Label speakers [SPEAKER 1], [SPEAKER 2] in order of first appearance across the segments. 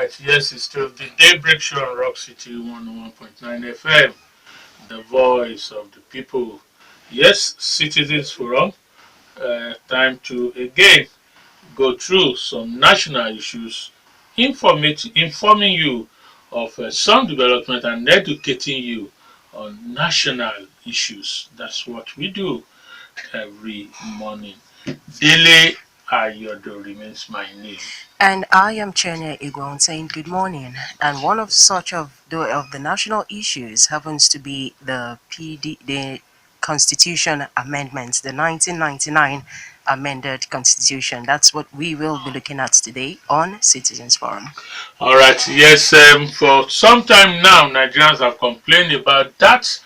[SPEAKER 1] right, yes, it's still the Daybreak Show on Rock City 101.9 FM, the voice of the people. Yes, Citizens Forum, time to again go through some national issues, informing you of some development and educating you on national issues. That's what we do every morning. Dele Ayodo remains my name.
[SPEAKER 2] And I am Chienye Egwuonwu saying good morning. And one of such of the national issues happens to be the Constitution amendments, the 1999 amended Constitution. That's what we will be looking at today on Citizens Forum.
[SPEAKER 1] All right, yes, for some time now, Nigerians have complained about that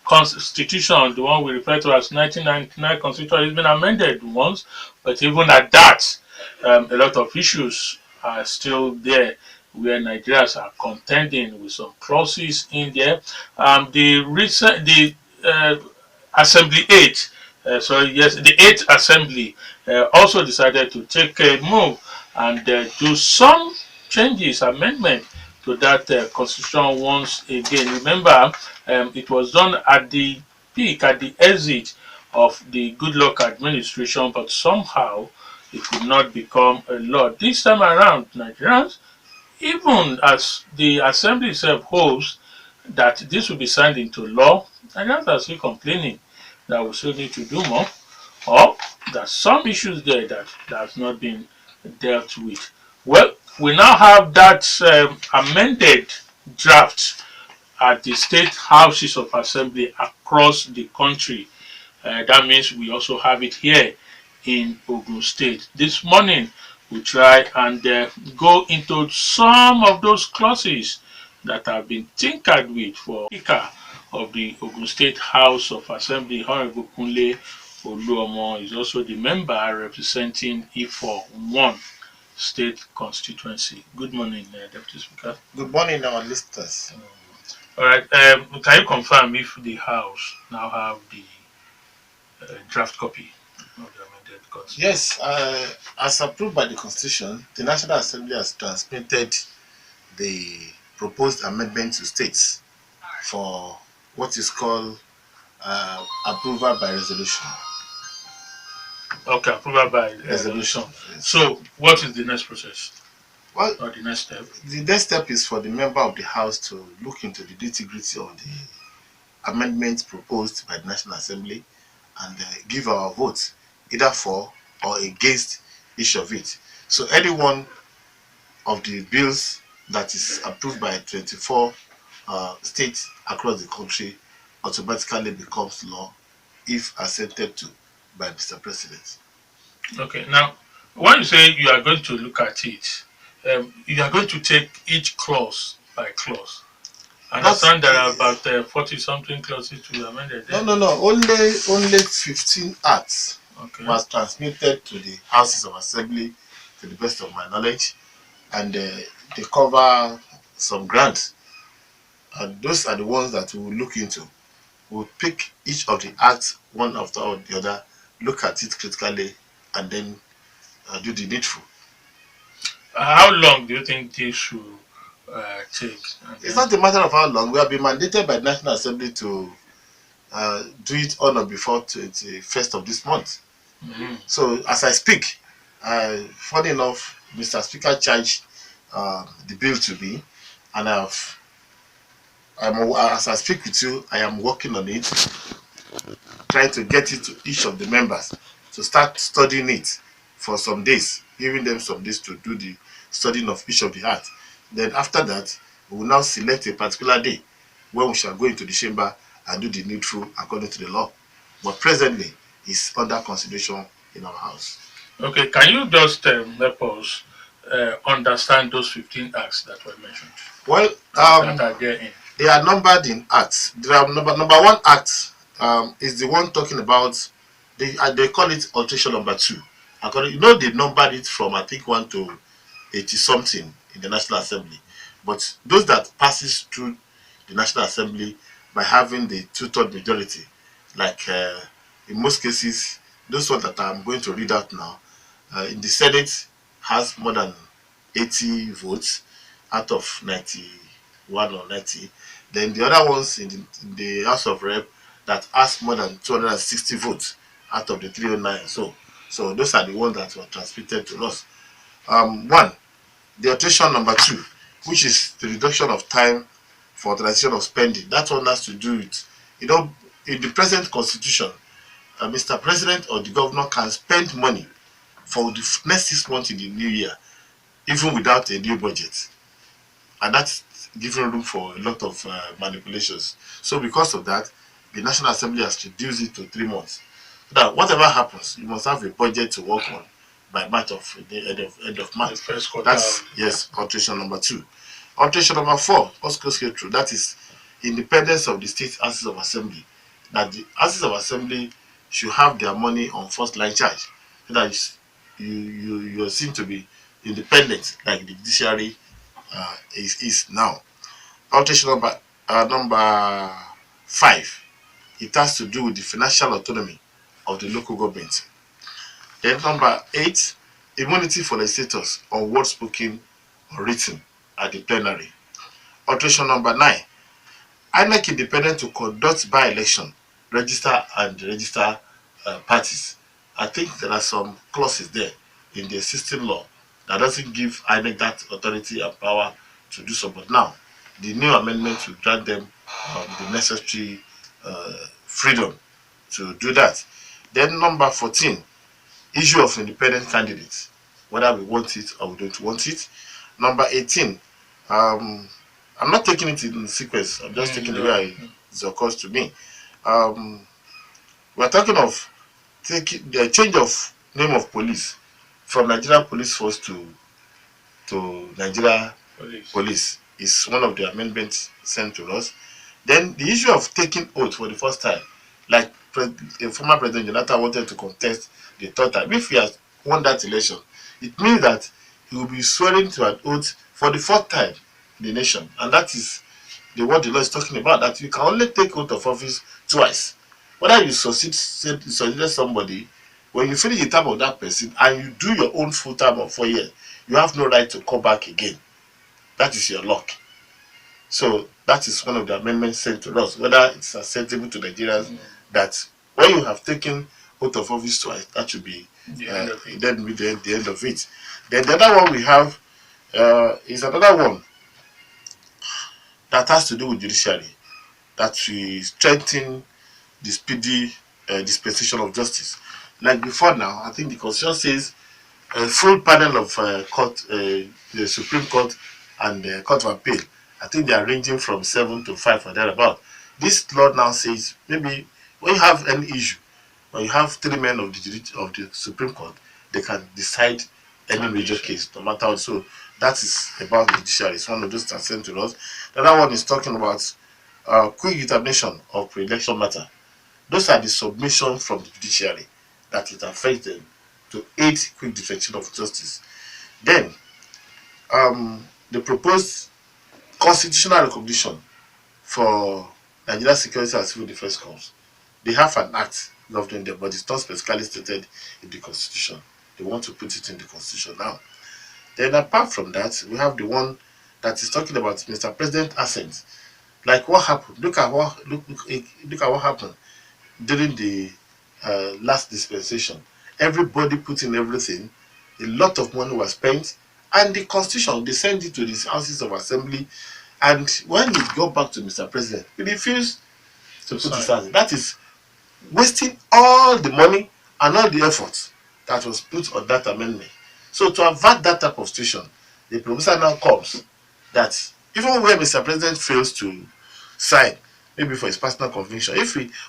[SPEAKER 1] constitution, the one we refer to as 1999 constitution, has been amended once, but even at that, a lot of issues are still there where Nigerians are contending with some clauses in there. The Assembly 8, the 8th Assembly also decided to take a move and do some changes, amendment to that constitution once again. Remember, it was done at the peak, at the exit of the Goodluck administration, but somehow it could not become a law. This time around, Nigerians, even as the assembly itself hopes that this will be signed into law, Nigerians are still complaining that we still need to do more, or that some issues there that has not been dealt with. Well, we now have that amended draft at the state houses of assembly across the country. That means we also have it here in Ogun State. This morning, we try and go into some of those clauses that have been tinkered with for Speaker of the Ogun State House of Assembly, Honourable Olakunle Oluomo, is also the member representing Ifo 1 State Constituency. Good morning, Deputy Speaker.
[SPEAKER 3] Good morning, our listeners.
[SPEAKER 1] All right, can you confirm if the House now have the draft copy of the amended Constitution?
[SPEAKER 3] Yes, as approved by the Constitution, the National Assembly has transmitted the proposed amendment to states for what is called approval by resolution.
[SPEAKER 1] Okay, approval by resolution.
[SPEAKER 3] Yes.
[SPEAKER 1] So, what is the next process?
[SPEAKER 3] Well,
[SPEAKER 1] or the next step?
[SPEAKER 3] The next step is for the member of the House to look into the nitty-gritty of the amendments proposed by the National Assembly and give our vote either for or against each of it. So any one of the bills that is approved by 24 states across the country automatically becomes law if assented to by Mr. President.
[SPEAKER 1] Okay, now when you say you are going to look at it, you are going to take each clause by clause. I understand there are about 40-something clauses to be amended.
[SPEAKER 3] No. Only 15 acts was transmitted to the Houses of Assembly, to the best of my knowledge, and they cover some grants. And those are the ones that we will look into. We'll pick each of the acts one after the other, look at it critically, and then do the needful.
[SPEAKER 1] How long do you think this should take?
[SPEAKER 3] It's not a matter of how long. We have been mandated by the National Assembly to do it on or before 21st of this month.
[SPEAKER 1] Mm-hmm.
[SPEAKER 3] So as I speak, funny enough, Mr. Speaker charged the bill to me, and as I speak with you, I am working on it, trying to get it to each of the members to start studying it for some days, giving them some days to do the studying of each of the acts. Then after that, we will now select a particular day when we shall go into the chamber and do the needful according to the law. But presently, it's under consideration in our house.
[SPEAKER 1] Okay, can you just help us understand those 15 acts that were mentioned?
[SPEAKER 3] Well,
[SPEAKER 1] that are there in?
[SPEAKER 3] They are numbered in acts. There are number one act is the one talking about, they call it alteration number 2. They numbered it from I think 1 to 80 something in the National Assembly. But those that passes through the National Assembly by having the 2/3 majority, like in most cases, those ones that I'm going to read out now, in the Senate has more than 80 votes. out of 91 or 90. Then the other ones in the House of Rep that asked more than 260 votes out of the 309. So those are the ones that were transmitted to us. One, the alteration number 2, which is the reduction of time for authorization of spending. That one has to do with, in the present constitution, Mr. President or the governor can spend money for the next 6 months in the new year, even without a new budget. And that's giving room for a lot of manipulations. So because of that, the National Assembly has reduced it to 3 months. So that whatever happens, you must have a budget to work on by March of the end of March.
[SPEAKER 1] First quarter.
[SPEAKER 3] That's yes, alteration number 2. Alteration number 4, let's go straight through. That is independence of the state houses of assembly. That the houses of assembly should have their money on first line charge. So that you seem to be independent, like the judiciary is now. Alteration number 5. It has to do with the financial autonomy of the local government. Then number 8, immunity for legislators on words spoken or written at the plenary. Alteration number 9, INEC independent to conduct by-election, register and register parties. I think there are some clauses there in the existing law that doesn't give INEC that authority and power to do so. But now, the new amendment will grant them the necessary freedom to do that. Then number 14, issue of independent candidates, whether we want it or we don't want it. Number 18, I'm not taking it in sequence. I'm just taking the way it occurs to me. We're talking of taking the change of name of police from Nigeria Police Force to Nigeria Police is one of the amendments sent to us. Then the issue of taking oath for the first time, like former President Jonathan wanted to contest the third time. If he has won that election, it means that he will be swearing to an oath for the fourth time in the nation, and that is what the law is talking about. That you can only take oath of office twice. Whether you succeeded somebody, when you finish the term of that person and you do your own full term of 4 years, you have no right to come back again. That is your luck. So that is one of the amendments sent to us, whether it's acceptable to Nigerians that when you have taken oath of office twice, that should be the end of it. Then the other one we have is another one that has to do with judiciary, that we strengthen the speedy dispensation of justice. Like before now, I think the Constitution says a full panel of court, the Supreme Court and the Court of Appeal. I think they are ranging from 7 to 5 or thereabout. This law now says maybe when you have any issue, when you have 3 men of the Supreme Court, they can decide any major case, no matter what. So that is about the judiciary. It's one of those that sent to us. The other one is talking about quick determination of pre-election matter. Those are the submissions from the judiciary that it affects them to aid quick defection of justice. Then, the proposed constitutional recognition for Nigeria Security and Civil Defense Corps. They have an act governing them, but it's not specifically stated in the Constitution. They want to put it in the Constitution now. Then, apart from that, we have the one that is talking about Mr. President assent. Like what happened? Look at what happened during the last dispensation. Everybody put in everything. A lot of money was spent, and the Constitution, they sent it to the houses of assembly. And when it got back to Mr. President, he refused to put his hand. That is wasting all the money and all the effort that was put on that amendment. So to avert that type of situation, the proposal now comes that even when Mr. President fails to sign, maybe for his personal conviction,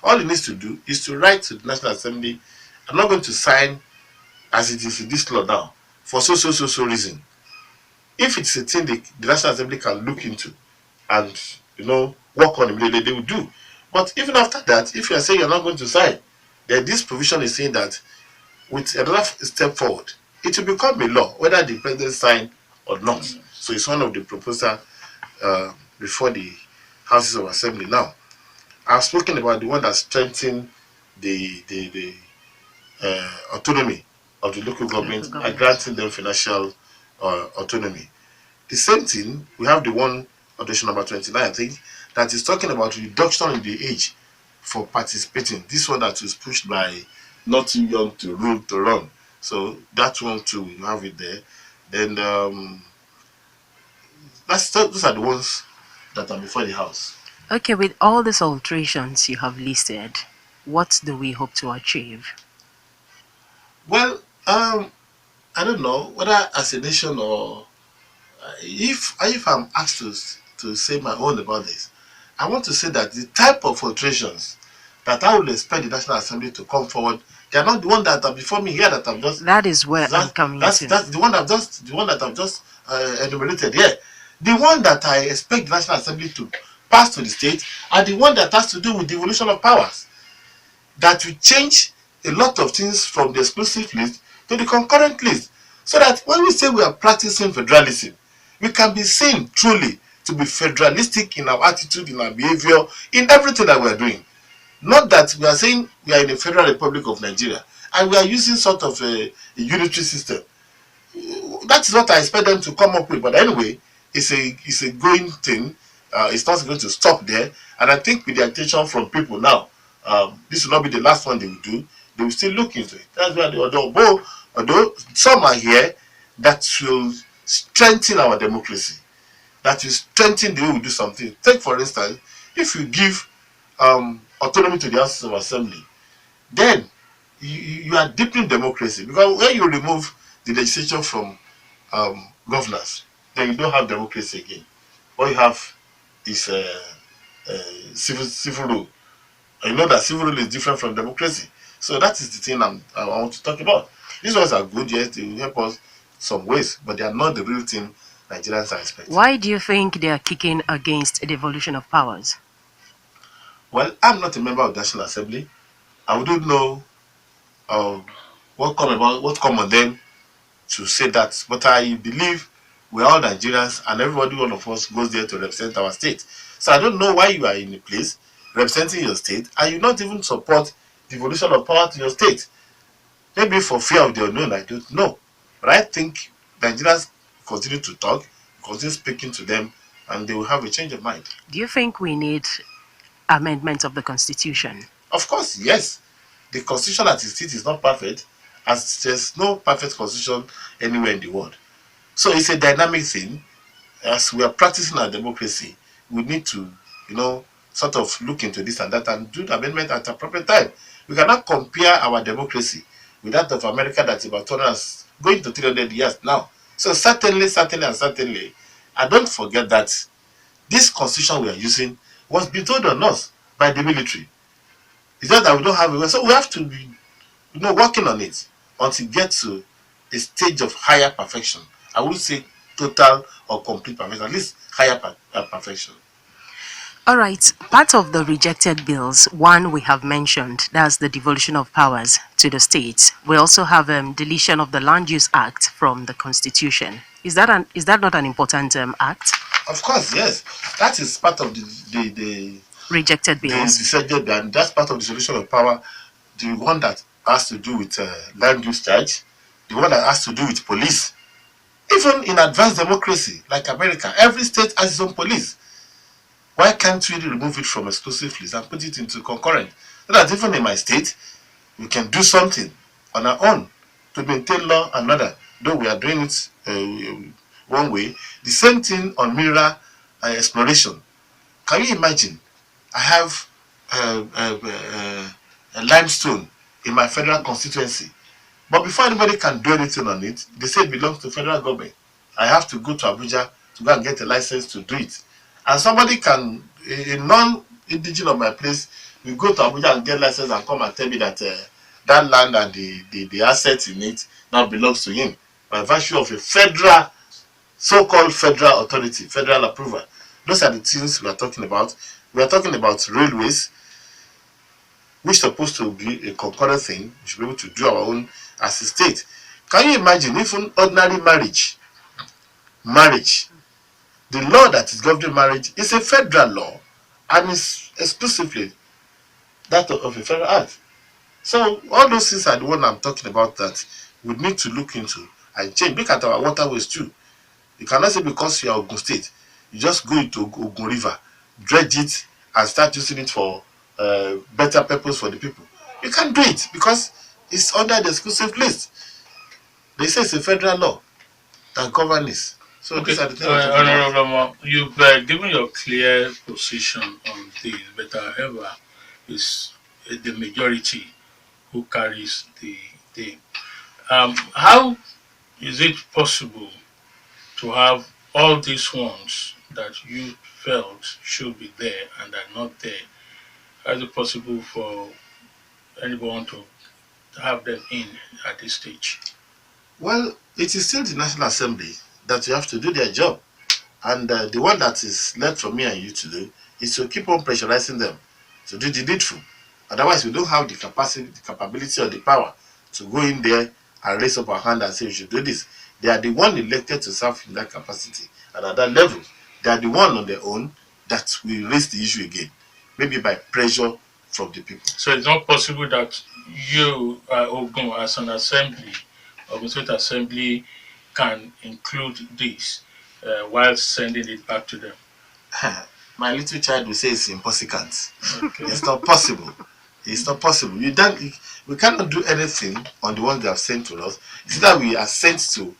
[SPEAKER 3] all he needs to do is to write to the National Assembly, I'm not going to sign as it is in this law now for so reason. If it's a thing the National Assembly can look into and work on immediately, they will do. But even after that, if you are saying you're not going to sign, then this provision is saying that with another step forward, it will become a law whether the president sign or not. So it's one of the proposals before the houses of assembly. Now, I've spoken about the one that strengthens the autonomy of the local government and granting them financial autonomy. The same thing, we have the one, audition number 29, I think, that is talking about reduction in the age for participating. This one that was pushed by not too young to rule to run. So that one too, we have it there. Then those are the ones that are before the house.
[SPEAKER 2] Okay, with all these alterations you have listed, what do we hope to achieve?
[SPEAKER 3] Well, I don't know whether as a nation or if I'm asked to say my own about this, I want to say that the type of alterations that I would expect the National Assembly to come forward, they are not the one that are before me here that I've just
[SPEAKER 2] That is where I'm coming to.
[SPEAKER 3] that's the one that I've just enumerated here. The one that I expect the National Assembly to pass to the state are the one that has to do with devolution of powers, that will change a lot of things from the exclusive list to the concurrent list. So that when we say we are practicing federalism, we can be seen truly to be federalistic in our attitude, in our behavior, in everything that we are doing. Not that we are saying we are in the Federal Republic of Nigeria and we are using sort of a unitary system. That is what I expect them to come up with. But anyway, it's a going thing. It's not going to stop there. And I think with the attention from people now, this will not be the last one they will do. They will still look into it. That's why although some are here that will strengthen our democracy, that will strengthen the way we do something. Take for instance, if you give autonomy to the House of Assembly, then you are deepening democracy, because when you remove the legislation from governance, then you don't have democracy again. What you have is civil rule. And you know that civil rule is different from democracy. So that is the thing I want to talk about. These ones are good, yes, they will help us some ways, but they are not the real thing Nigerians are expecting.
[SPEAKER 2] Why do you think they are kicking against a devolution of powers?
[SPEAKER 3] Well, I'm not a member of the National Assembly. I wouldn't know what come on them to say that. But I believe we're all Nigerians and everybody, one of us, goes there to represent our state. So I don't know why you are in a place representing your state and you not even support devolution of power to your state. Maybe for fear of the unknown, I don't know. But I think Nigerians continue to talk, continue speaking to them, and they will have a change of mind.
[SPEAKER 2] Do you think we need amendment of the Constitution?
[SPEAKER 3] Of course, yes. The constitution as it is not perfect, as there's no perfect constitution anywhere in the world. So it's a dynamic thing. As we are practicing our democracy, we need to, sort of look into this and that and do the amendment at appropriate time. We cannot compare our democracy with that of America that's about 200, going to 300 years now. So certainly, I don't forget that this constitution we are using was bestowed on us by the military. It's just that we don't have it. So we have to be, working on it until it gets to a stage of higher perfection. I would say total or complete perfection, at least higher perfection.
[SPEAKER 2] All right, part of the rejected bills, one we have mentioned, that's the devolution of powers to the states. We also have deletion of the Land Use Act from the Constitution. Is that not an important act?
[SPEAKER 3] Of course, yes. That is part of the
[SPEAKER 2] Rejected bills.
[SPEAKER 3] And that's part of the solution of power. The one that has to do with land use charge, the one that has to do with police. Even in advanced democracy like America, every state has its own police. Why can't we remove it from exclusive list and put it into concurrent? So that even in my state, we can do something on our own to maintain law and order, though we are doing it one way. The same thing on mineral exploration. Can you imagine? I have a limestone in my federal constituency. But before anybody can do anything on it, they say it belongs to federal government. I have to go to Abuja to go and get a license to do it. And somebody can, a non-indigenous of my place, will go to Abuja and get license and come and tell me that that land and the assets in it now belongs to him by virtue of a federal, so-called federal authority, federal approval. Those are the things we are talking about. We are talking about railways, which is supposed to be a concurrent thing. We should be able to do our own as a state. Can you imagine even ordinary marriage, the law that is governing marriage is a federal law and is exclusively that of a federal act. So all those things are the one I'm talking about that we need to look into and change. Look at our waterways too. You cannot say because you are Ogun State, you just go into Ogun River, dredge it, and start using it for better purpose for the people. You can't do it because it's under the exclusive list. They say it's a federal law that governs this. So
[SPEAKER 1] Okay,
[SPEAKER 3] these are the things we're talking about.
[SPEAKER 1] Honorable Oluomo, you've given your clear position on this, but however, it's the majority who carries the day. How is it possible to have all these ones that you felt should be there and are not there? How is it possible for anyone to have them in at this stage?
[SPEAKER 3] Well, it is still the National Assembly that you have to do their job. And the one that is left for me and you to do is to keep on pressurizing them to do the needful. Otherwise, we don't have the capacity, the capability, or the power to go in there and raise up our hand and say we should do this. They are the one elected to serve in that capacity. And at that level, they are the one on their own that will raise the issue again, maybe by pressure from the people.
[SPEAKER 1] So it's not possible that you, Ogun, as an assembly, Ogun State Assembly, can include this while sending it back to them.
[SPEAKER 3] My little child will say it's impossible.
[SPEAKER 1] Okay.
[SPEAKER 3] It's not possible. It's not possible. We cannot do anything on the ones they have sent to us. It's that we are sent to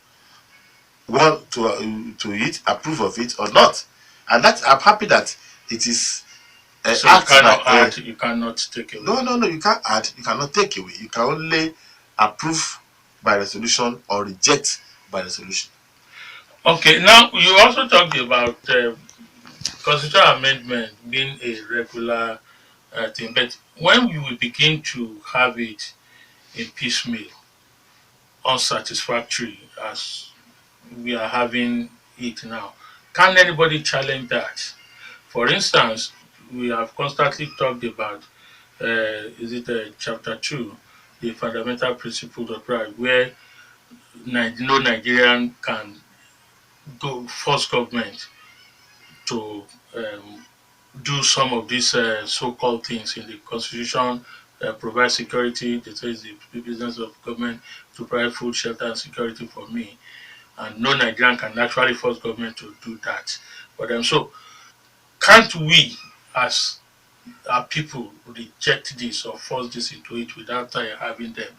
[SPEAKER 3] want to it, approve of it or not. And that I'm happy that it is
[SPEAKER 1] So you cannot add, you cannot take away.
[SPEAKER 3] No, you can't add, you cannot take away. You can only approve by resolution or reject by resolution.
[SPEAKER 1] Okay, now you also talked about constitutional amendment being a regular thing, but when we will begin to have it in piecemeal, unsatisfactory as we are having it now, can anybody challenge that? For instance, we have constantly talked about is it chapter 2, the fundamental principles of right, where no Nigerian can go force government to do some of these so-called things in the constitution, provide security. They say it's the business of government to provide food, shelter, and security for me. And no Nigerian can actually force government to do that. But so can't we, as our people, reject this or force this into it without having them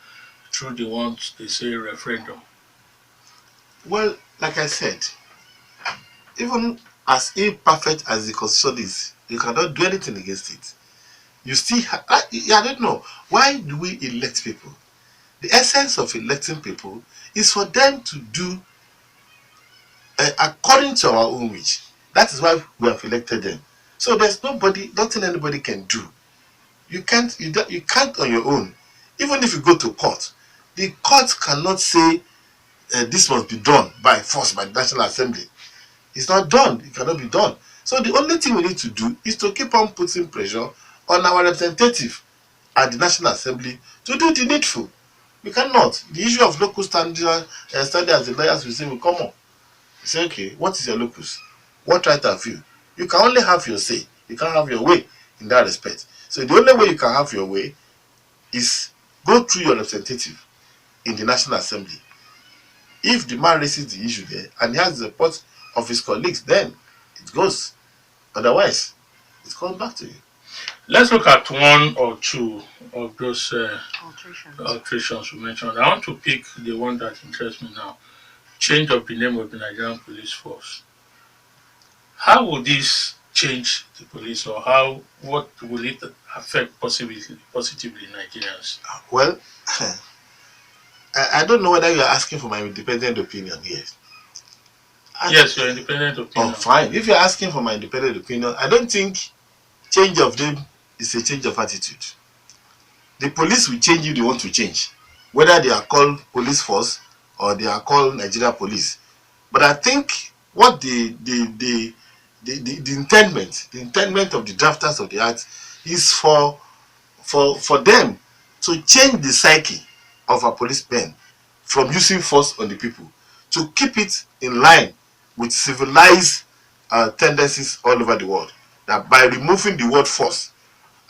[SPEAKER 1] through the ones they say referendum?
[SPEAKER 3] Well, like I said, even as imperfect as the constitution is, you cannot do anything against it. You still, I don't know. Why do we elect people? The essence of electing people is for them to do according to our own wish. That is why we have elected them. So there's nothing anybody can do. You can't on your own. Even if you go to court, the court cannot say this must be done by force by the National Assembly. It's not done. It cannot be done. So the only thing we need to do is to keep on putting pressure on our representative at the National Assembly to do the needful. We cannot. The issue of local standard as the lawyers will say will come up. You say, okay, what is your locus? What right have you? You can only have your say. You can't have your way in that respect. So the only way you can have your way is go through your representative in the National Assembly. If the man raises the issue there and he has the support of his colleagues, then it goes. Otherwise, it comes back to you.
[SPEAKER 1] Let's look at one or two of those
[SPEAKER 2] Alterations.
[SPEAKER 1] alterations we mentioned. I want to pick the one that interests me now. Change of the name of the Nigerian Police Force. How will this change the police, or what will it affect positively Nigerians?
[SPEAKER 3] Well, I don't know whether you are asking for my independent opinion here.
[SPEAKER 1] Yes, your independent opinion.
[SPEAKER 3] Oh, fine. If you're asking for my independent opinion, I don't think change of name is a change of attitude. The police will change if they want to change, whether they are called police force or they are called Nigeria Police. But I think what the intendment of the drafters of the act is for them to change the psyche of our policemen from using force on the people to keep it in line with civilized tendencies all over the world. That by removing the word force,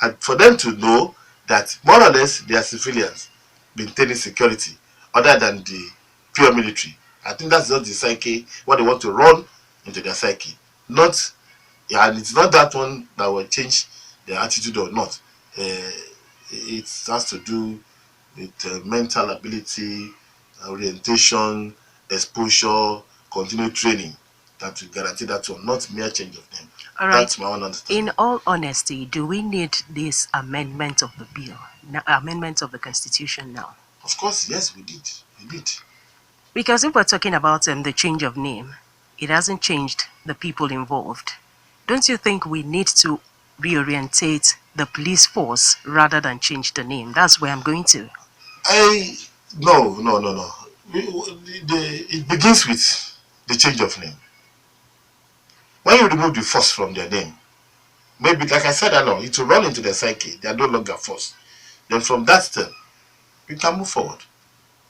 [SPEAKER 3] and for them to know that more or less they are civilians maintaining security other than the pure military. I think that's just the psyche, what they want to run into their psyche. Not, yeah, and it's not that one that will change their attitude or not. It has to do with mental ability, orientation, exposure, continued training that will guarantee that one, not mere change of name.
[SPEAKER 2] All right.
[SPEAKER 3] That's my own understanding.
[SPEAKER 2] In all honesty, do we need this amendment of the bill, amendment of the constitution now?
[SPEAKER 3] Of course, yes, we did. We did.
[SPEAKER 2] Because if we're talking about the change of name, it hasn't changed the people involved. Don't you think we need to reorientate the police force rather than change the name? That's where I'm going to.
[SPEAKER 3] No, no, no, no. It begins with the change of name. When you remove the force from their name, maybe, like I said, I know, it will run into their psyche. They are no longer force. Then from that step, we can move forward.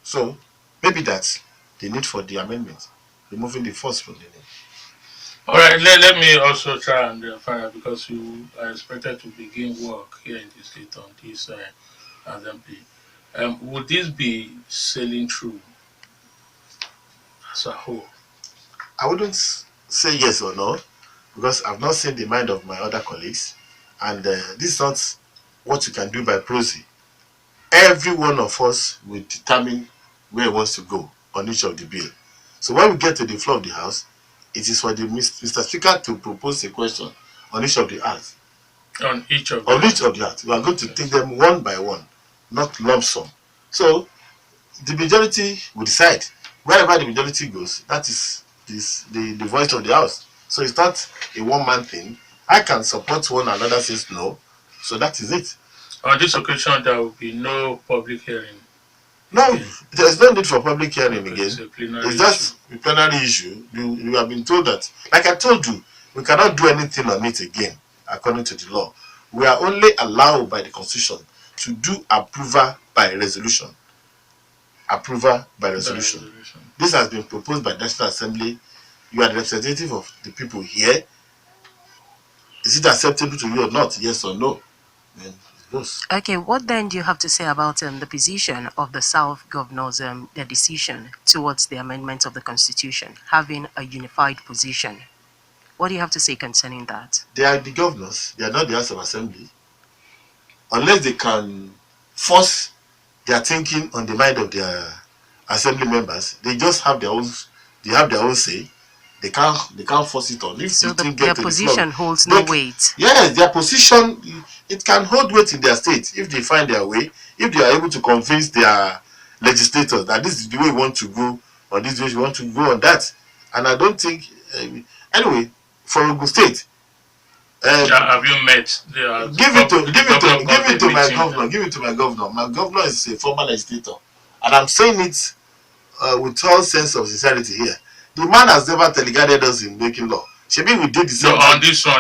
[SPEAKER 3] So maybe that's the need for the amendment, removing the force from the name.
[SPEAKER 1] All right, let me also try and find out, because you are expected to begin work here in the state on this assembly. Would this be sailing through as a whole?
[SPEAKER 3] I wouldn't say yes or no, because I've not seen the mind of my other colleagues, and this is not what you can do by prosy. Every one of us will determine where he wants to go on each of the bill. So when we get to the floor of the House, it is for the Mr. Speaker to propose a question on each of the acts.
[SPEAKER 1] On each of
[SPEAKER 3] On each of the acts. We are going to take them one by one, not lump sum. So the majority will decide. Wherever the majority goes, that is the voice of the House. So it's not a one-man thing. I can support one, another says no. So that is it.
[SPEAKER 1] On this occasion, there will be no public hearing.
[SPEAKER 3] No, there's no need for public hearing
[SPEAKER 1] Okay,
[SPEAKER 3] again.
[SPEAKER 1] it's
[SPEAKER 3] It's just a plenary issue. You have been told that, like I told you, we cannot do anything on it again, according to the law. We are only allowed by the Constitution to do approval by resolution. Approval by resolution. This has been proposed by the National Assembly. You are the representative of the people here. Is it acceptable to you or not? Yes or no? Then it goes.
[SPEAKER 2] Okay, what then do you have to say about the position of the South governors, their decision towards the amendment of the Constitution, having a unified position? What do you have to say concerning that?
[SPEAKER 3] They are the governors. They are not the House of Assembly. Unless they can force their thinking on the mind of their assembly members, they just have their own. They have their own say. They can't force it on. If
[SPEAKER 2] So
[SPEAKER 3] the thing
[SPEAKER 2] their
[SPEAKER 3] get to the
[SPEAKER 2] position
[SPEAKER 3] floor,
[SPEAKER 2] holds no weight.
[SPEAKER 3] yes, their position, it can hold weight in their state if they find their way. If they are able to convince their legislators that this is the way we want to go, or this way we want to go on that. And I don't think anyway for Ogun State.
[SPEAKER 1] Have you met?
[SPEAKER 3] Give it to my governor. Give it to my governor. My governor is a former legislator, and I'm saying it with all sense of sincerity here. The man has never teleguided us in making law. Maybe we did the same
[SPEAKER 1] thing. On this law,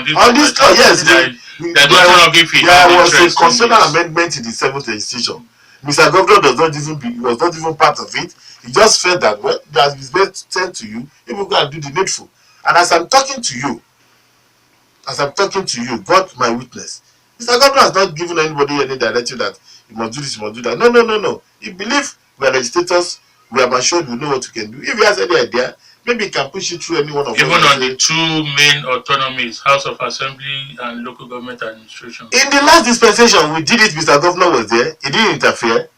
[SPEAKER 3] yes. There was a constitutional amendment in the 7th legislation. Mr. Governor was not even part of it. He just felt that that is best sent to you. If you go and do the needful. And as I'm talking to you, God my witness, Mr. Governor has not given anybody any directive that you must do this, you must do that. No. He believes we are legislators, we are assured we know what we can do. If he has any idea, maybe he can push it through any one of us.
[SPEAKER 1] Even on the two main autonomies, House of Assembly and local government administration.
[SPEAKER 3] In the last dispensation, we did it. Mr. Governor was there. He didn't interfere.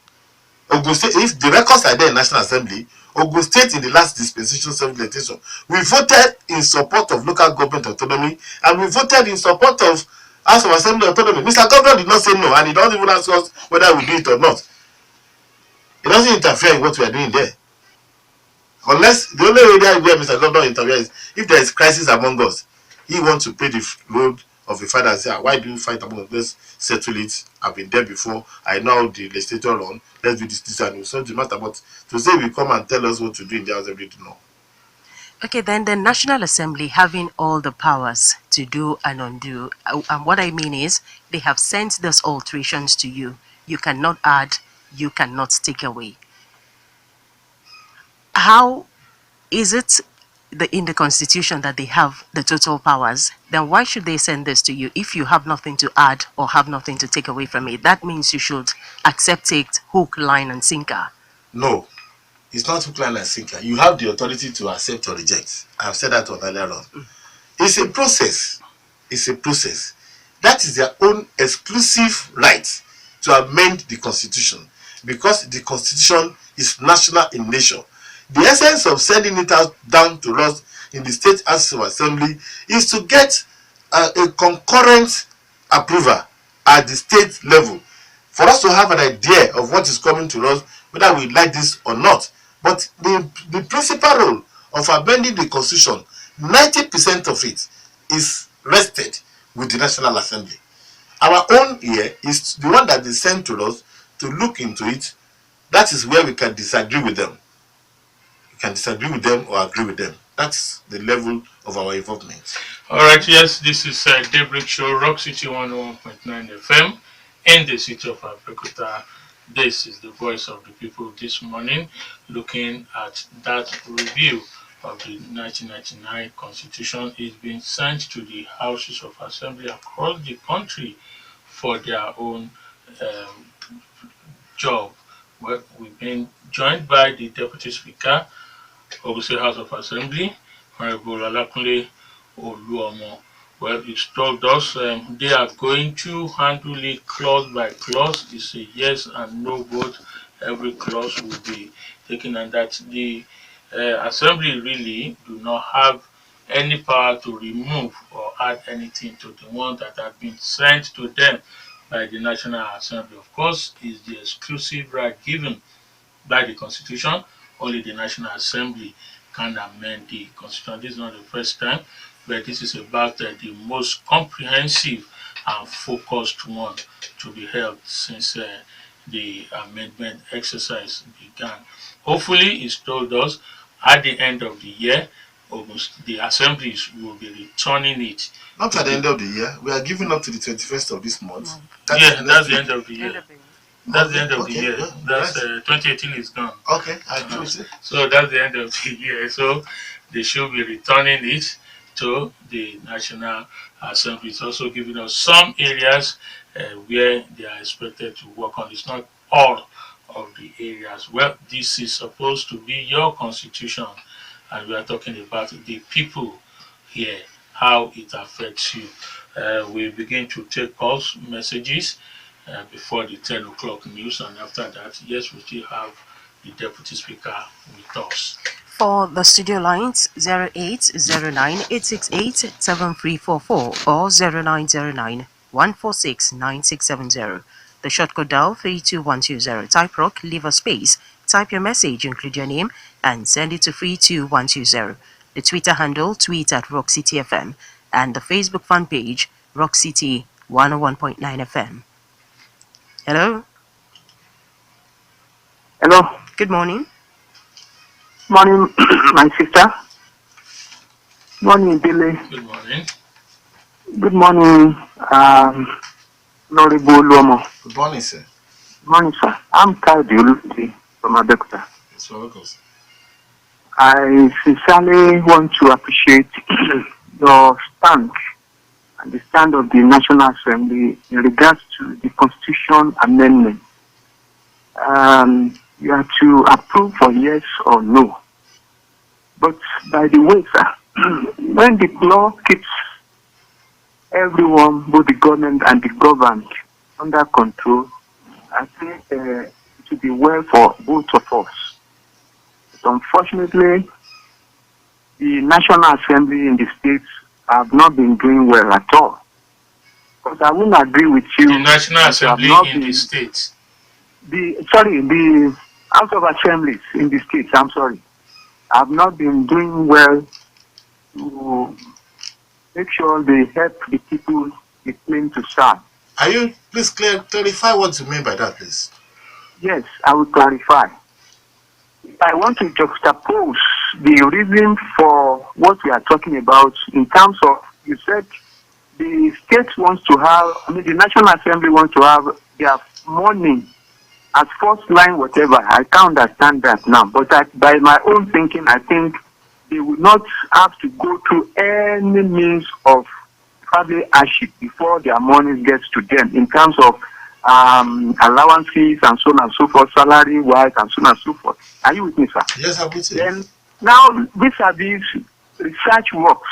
[SPEAKER 3] Ogun State, if the records are there in National Assembly, Ogun State in the last dispensation legislation, we voted in support of local government autonomy, and we voted in support of House of Assembly autonomy. Mr. Governor did not say no, and he doesn't even ask us whether we do it or not. He doesn't interfere in what we are doing there. Unless the only area where Mr. Governor interferes is if there is crisis among us. He wants to pay the load of a father and say, why do you fight among us? Let's settle it. I've been there before. I know how the legislature run. Let's do this, and we'll solve the matter. But to say we come and tell us what to do in the house every day, no.
[SPEAKER 2] Okay, then the National Assembly having all the powers to do and undo. And what I mean is, they have sent those alterations to you. You cannot add, you cannot take away. How is it in the Constitution that they have the total powers? Then why should they send this to you if you have nothing to add or have nothing to take away from it? That means you should accept it hook, line, and sinker.
[SPEAKER 3] No. It's not hook, line, and sinker. You have the authority to accept or reject. I have said that earlier on. It's a process. It's a process. That is their own exclusive right to amend the constitution, because the constitution is national in nature. The essence of sending it out down to us in the state House of Assembly is to get a concurrent approval at the state level, for us to have an idea of what is coming to us, whether we like this or not. But the principal role of amending the constitution, 90% of it is rested with the National Assembly. Our own here is the one that is sent to us to look into it. That is where we can disagree with them. We can disagree with them or agree with them. That's the level of our involvement.
[SPEAKER 1] All right, yes, this is Daybreak Show, Rock City 101.9 FM in the city of Abeokuta. This is the voice of the people this morning, looking at that review of the 1999 Constitution. Is being sent to the houses of assembly across the country for their own job. Well, we've been joined by the Deputy Speaker of the House of Assembly, Honourable Olakunle Oluomo. Well, it's told us they are going to handle it clause by clause. It's a yes and no vote. Every clause will be taken, and that the Assembly really do not have any power to remove or add anything to the one that have been sent to them by the National Assembly. Of course, is the exclusive right given by the Constitution. Only the National Assembly can amend the Constitution. This is not the first time, but this is about the most comprehensive and focused one to be held since the amendment exercise began. Hopefully, it's told us at the end of the year, the assemblies will be returning it.
[SPEAKER 3] Not at the end of the year. We are giving up to the 21st of this month.
[SPEAKER 1] That's the end of the year. That's the end of the year. That's 2018 is gone.
[SPEAKER 3] Okay, I agree with you.
[SPEAKER 1] So that's the end of the year. So they should be returning it to the National Assembly. It's also giving us some areas where they are expected to work on. It's not all of the areas. Well, this is supposed to be your constitution, and we are talking about the people here, how it affects you. We begin to take calls, messages before the 10 o'clock news, and after that, yes, we still have the Deputy Speaker with us.
[SPEAKER 2] For the studio lines, 0809-868-7344 or 0909-146-9670. The short code dial 32120. Type rock, leave a space, type your message, include your name, and send it to 32120. The Twitter handle, tweet at Rock City FM, and the Facebook fan page, Rock City 101.9 FM. Hello?
[SPEAKER 4] Hello.
[SPEAKER 2] Good morning.
[SPEAKER 4] Morning, my sister. Morning, Dele.
[SPEAKER 1] Good morning.
[SPEAKER 4] Good morning, Honourable Oluomo.
[SPEAKER 3] Good morning, sir.
[SPEAKER 4] Good morning, sir. I'm Ayodo from Abeokuta.
[SPEAKER 3] It's welcome.
[SPEAKER 4] I sincerely want to appreciate your stand and the stand of the National Assembly in regards to the Constitution amendment. You have to approve for yes or no. But by the way, sir, when the law keeps everyone, both the government and the governed, under control, I think it will be well for both of us. But unfortunately, the National Assembly in the states have not been doing well at all. Because I wouldn't agree with you.
[SPEAKER 1] The National Assembly in the states.
[SPEAKER 4] The House of Assemblies in the states, have not been doing well to make sure they help the people they claim to serve.
[SPEAKER 3] Are you, please clarify what you mean by that, please?
[SPEAKER 4] Yes, I will clarify. I want to juxtapose the reason for what we are talking about in terms of, you said the state wants to have, the National Assembly wants to have their money as first line, whatever. I can't understand that now. But by my own thinking, I think they will not have to go through any means of probably hardship before their money gets to them in terms of allowances and so on and so forth, salary-wise and so on and so forth. Are you with me, sir?
[SPEAKER 3] Yes, I'm with you.
[SPEAKER 4] Then, now, these research works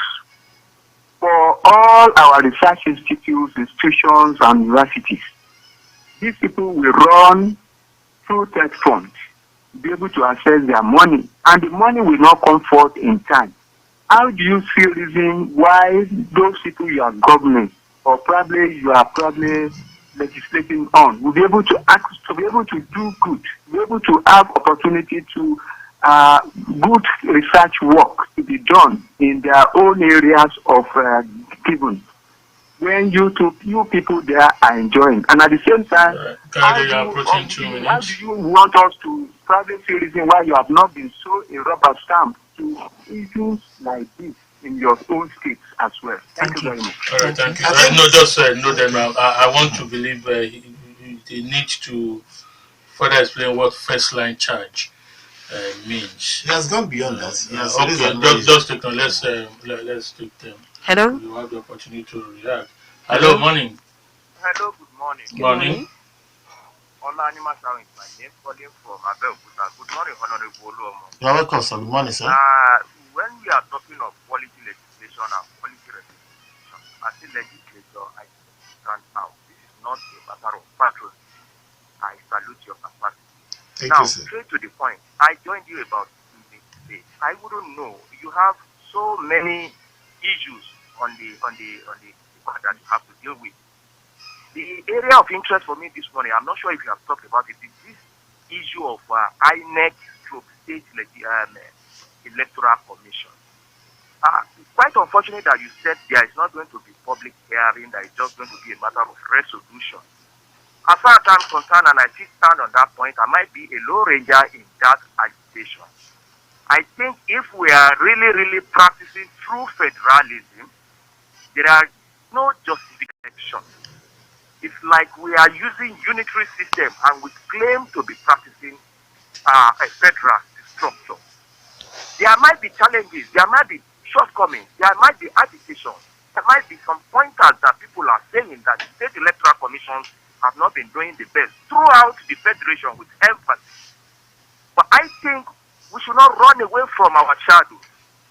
[SPEAKER 4] for all our research institutions and universities. These people will run through tech funds, be able to access their money, and the money will not come forth in time. How do you see reason why those people you are governing, or probably you are legislating on, will be able to act, to be able to do good, be able to have opportunity to good research work to be done in their own areas of given, when you people there are enjoying, and at the same time, how do you want us to probably see reason why you have not been so a rubber stamp to issues like this in your own states as well? Thank you very much.
[SPEAKER 1] All right, thank you. No, just no. Then I want to believe they need to further explain what first line charge means.
[SPEAKER 3] He has gone beyond that. Yes,
[SPEAKER 1] okay, just take on. Let's take them.
[SPEAKER 2] Hello.
[SPEAKER 1] You have the opportunity to react. Hello, morning.
[SPEAKER 5] Hello, good morning.
[SPEAKER 1] Morning.
[SPEAKER 5] Hola, Anima Sound is my name, calling from Abeokuta. Good morning, Honourable Oluomo.
[SPEAKER 3] You're welcome, sir. Good morning, sir.
[SPEAKER 5] When we are talking of quality legislation and quality representation, as a legislator, I stand out. This is not a matter of patriotism. I salute your capacity.
[SPEAKER 3] Thank
[SPEAKER 5] now,
[SPEAKER 3] you, sir.
[SPEAKER 5] straight to the point. I joined you about 2 minutes today. I wouldn't know. You have so many issues on the that you have to deal with. The area of interest for me this morning, I'm not sure if you have talked about it, is this issue of INEC state electoral commission. It's quite unfortunate that you said there is not going to be public hearing, that it's just going to be a matter of resolution. As far as I'm concerned, and I still stand on that point, I might be a low ranger in that agitation. I think if we are really practicing true federalism, there are no justification. It's like we are using unitary system and we claim to be practicing a federal structure. There might be challenges, there might be shortcomings, there might be agitation, there might be some pointers that people are saying that the state electoral commissions have not been doing the best throughout the federation with emphasis. But I think we should not run away from our shadows.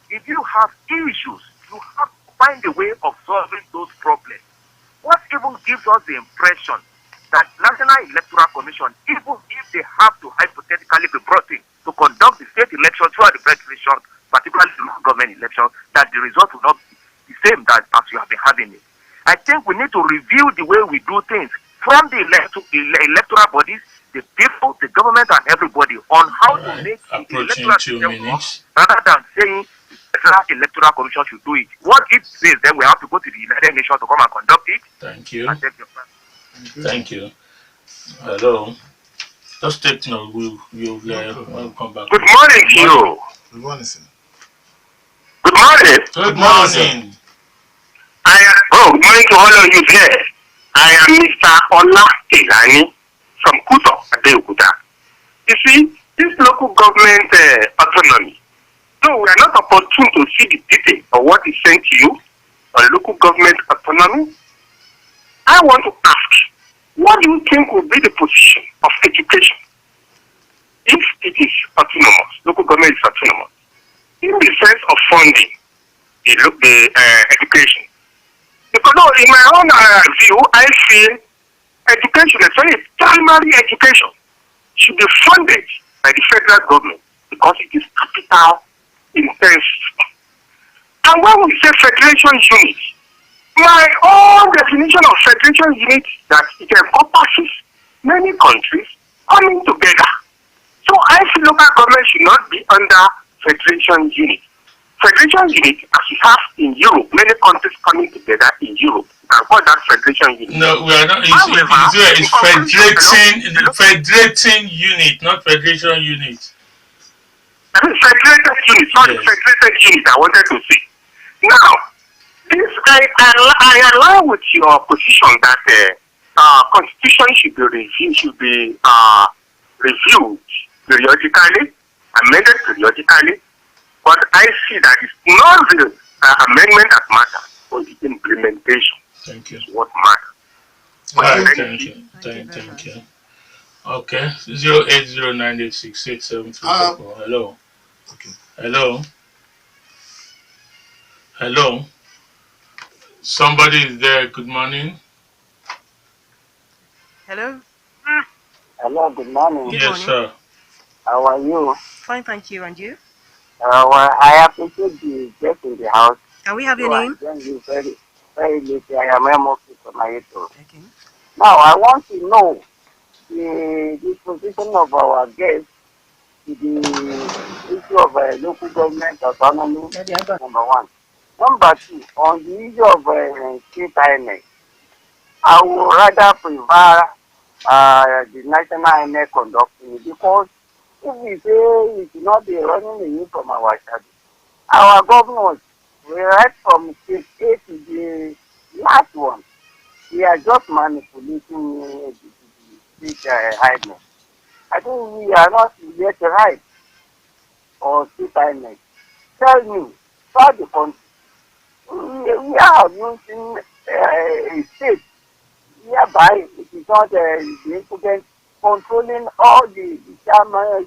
[SPEAKER 5] If you have issues, you have to find a way of solving those problems. What even gives us the impression that National Electoral Commission, even if they have to hypothetically be brought in to conduct the state election throughout the federation, particularly the local government election, that the result will not be the same as you have been having it? I think we need to review the way we do things from the electoral bodies, the people, the government, and everybody on how to make the electoral system work, rather than saying the electoral commission should do it. What it says, then we have to go to the United Nations to come and conduct it.
[SPEAKER 1] Thank you.
[SPEAKER 5] And take your plan.
[SPEAKER 1] Thank you. Hello. Just take note. We'll come back.
[SPEAKER 5] Good morning to you.
[SPEAKER 3] Good morning, sir.
[SPEAKER 5] Good morning.
[SPEAKER 1] Good morning.
[SPEAKER 5] Good morning to all of you there. I am Mr. Olakunle from Kuto, Ayodo. You see, this local government autonomy, so we are not opportune to see the detail of what is sent to you on local government autonomy. I want to ask, what do you think will be the position of education if it is autonomous, local government is autonomous, in the sense of funding the education? Because in my own view, I feel education, especially primary education, should be funded by the federal government because it is capital intensive. And when we say federation unit, my own definition of federation unit is that it encompasses many countries coming together. So I feel local government should not be under federation unit. Federation unit, as we have in Europe, many countries coming together in Europe, and call that federation unit.
[SPEAKER 1] No, we are not. It's federating unit, not federation unit.
[SPEAKER 5] I mean, federated unit, not federated unit, I wanted to say. Now, this I align with your position that constitution should be reviewed periodically, amended periodically. But I see that it's not the amendment that matters, but the implementation.
[SPEAKER 1] Thank you.
[SPEAKER 5] Is what matters.
[SPEAKER 1] Right, thank you.
[SPEAKER 2] Thank you very
[SPEAKER 1] Thank
[SPEAKER 2] much.
[SPEAKER 1] you. Okay, 08098667244. Hello.
[SPEAKER 3] Okay.
[SPEAKER 1] Hello. Hello. Somebody is there. Good morning.
[SPEAKER 2] Hello.
[SPEAKER 4] Hello, good morning.
[SPEAKER 2] Good
[SPEAKER 1] Yes,
[SPEAKER 2] morning.
[SPEAKER 1] sir.
[SPEAKER 4] How are you?
[SPEAKER 2] Fine, thank you. And you?
[SPEAKER 4] Well, I appreciate the guest in the house.
[SPEAKER 2] Can we have your
[SPEAKER 4] So I
[SPEAKER 2] name?
[SPEAKER 4] joined you very late. I am MOC for my YouTube.
[SPEAKER 2] Okay.
[SPEAKER 4] Now, I want to know the position of our guest to the issue of local government autonomy, number one. Number two, on the issue of state INEC, I would rather prefer the national INEC conducting it because if we say it will not be running away from our shadow, our governors, we right from state A to the last one, we are just manipulating the state INEC. I think we are not yet right or state INEC. Tell me, throughout the country, we are using a state hereby it is not the incumbent controlling all the chairman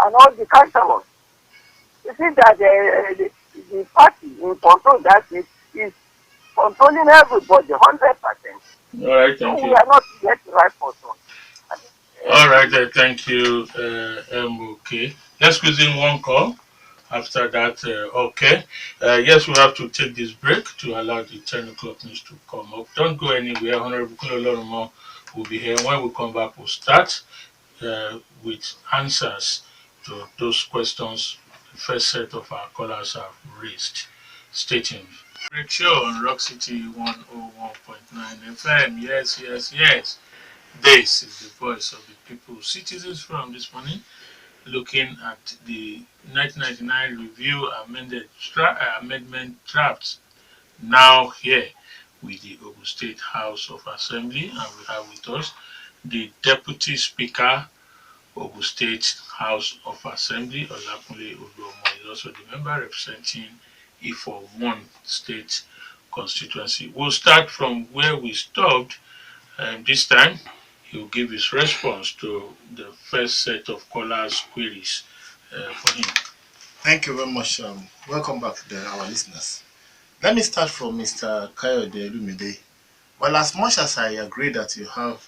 [SPEAKER 4] and all the councillors. You see that the party in control that is controlling everybody 100%.
[SPEAKER 1] All right,
[SPEAKER 4] So
[SPEAKER 1] thank
[SPEAKER 4] we
[SPEAKER 1] you.
[SPEAKER 4] are not yet right for some.
[SPEAKER 1] All right, thank you, MOK. Let's squeeze in one call. After that, okay. Yes, we have to take this break to allow the 10 o'clock news to come up. Don't go anywhere. Honourable Oluomo will be here. When we come back, we'll start with answers to those questions the first set of our callers have raised. Stay tuned. Daybreak Show on Rock City 101.9 FM. Yes, yes, yes. This is the voice of the people. Citizens from this morning looking at the 1999 review amendment drafts now here with the Ogun State House of Assembly, and we have with us the Deputy Speaker, Ogun State House of Assembly, Olakunle Oluomo, is also the member representing Ifo 1 State constituency. We'll start from where we stopped this time. He will give his response to the first set of callers' queries for him.
[SPEAKER 3] Thank you very much. Welcome back to our listeners. Let me start from Mr. Kayode Lumide. Well, as much as I agree that you have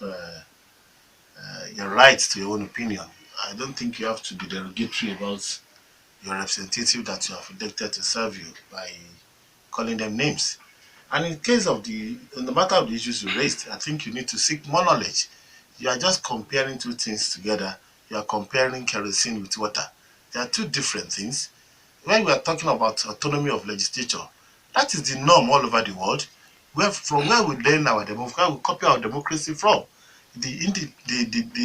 [SPEAKER 3] your right to your own opinion, I don't think you have to be derogatory about your representative that you have elected to serve you by calling them names. And in case of in the matter of the issues you raised, I think you need to seek more knowledge. You are just comparing two things together. You are comparing kerosene with water. They are two different things. When we are talking about autonomy of legislature, that is the norm all over the world. From where we learn our democracy, where we copy our democracy from, the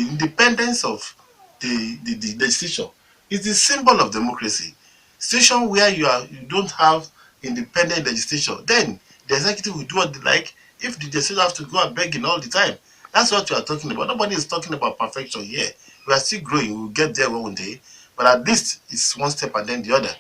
[SPEAKER 3] independence of the legislature is the symbol of democracy. Situation where you don't have independent legislature, then the executive will do what they like. If the legislature have to go and begging all the time, that's what we are talking about. Nobody is talking about perfection here. We are still growing. We will get there one day, but at least it's one step and then the other.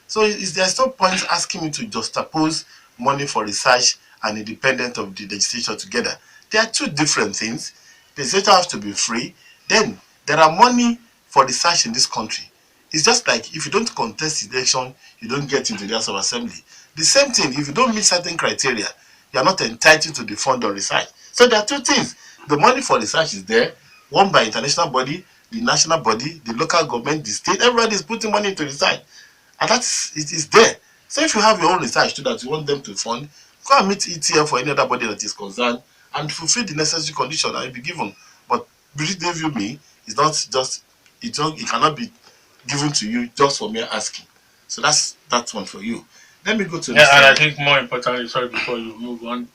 [SPEAKER 3] So there's no point asking me to juxtapose money for research and independent of the legislature together. They are two different things. The legislature has to be free. Then there are money for research in this country. It's just like if you don't contest the election, you don't get into the House of Assembly. The same thing, if you don't meet certain criteria, you are not entitled to the fund on research. So there are two things. The money for research is there, one by international body, the national body, the local government, the state. Everybody is putting money into research. And it is there. So if you have your own research too that you want them to fund, go and meet ETF or any other body that is concerned and fulfill the necessary condition and you'll be given. But believe you me, it's not just it cannot be given to you just for mere asking. So that's that one for you. Let me go to
[SPEAKER 1] Yeah, and I
[SPEAKER 3] Mr.
[SPEAKER 1] think more importantly, sorry, before you move on,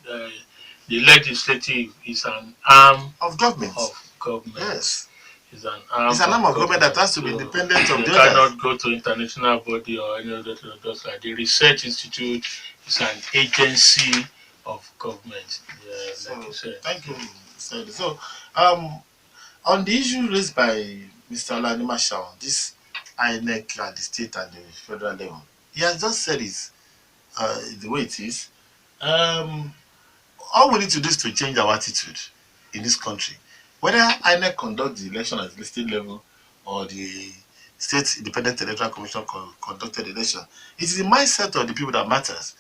[SPEAKER 1] the legislative is an arm
[SPEAKER 3] of government.
[SPEAKER 1] of government.
[SPEAKER 3] Yes.
[SPEAKER 1] Is an
[SPEAKER 3] It's
[SPEAKER 1] arm
[SPEAKER 3] an arm
[SPEAKER 1] of
[SPEAKER 3] of government that
[SPEAKER 1] government.
[SPEAKER 3] has to be
[SPEAKER 1] So
[SPEAKER 3] independent of
[SPEAKER 1] they
[SPEAKER 3] the others.
[SPEAKER 1] cannot go to international body or any other just like the research institute is an agency of government. Yeah, like you
[SPEAKER 3] So
[SPEAKER 1] said.
[SPEAKER 3] thank you, Mr. So um on the issue raised by Mr. Olanima Shaw, this INEC at the state and the federal level, he has just said it the way it is. All we need to do is to change our attitude. in this country. Whether INEC conduct the election at the state level or the State Independent Electoral Commission conducted election, it is the mindset of the people that matters.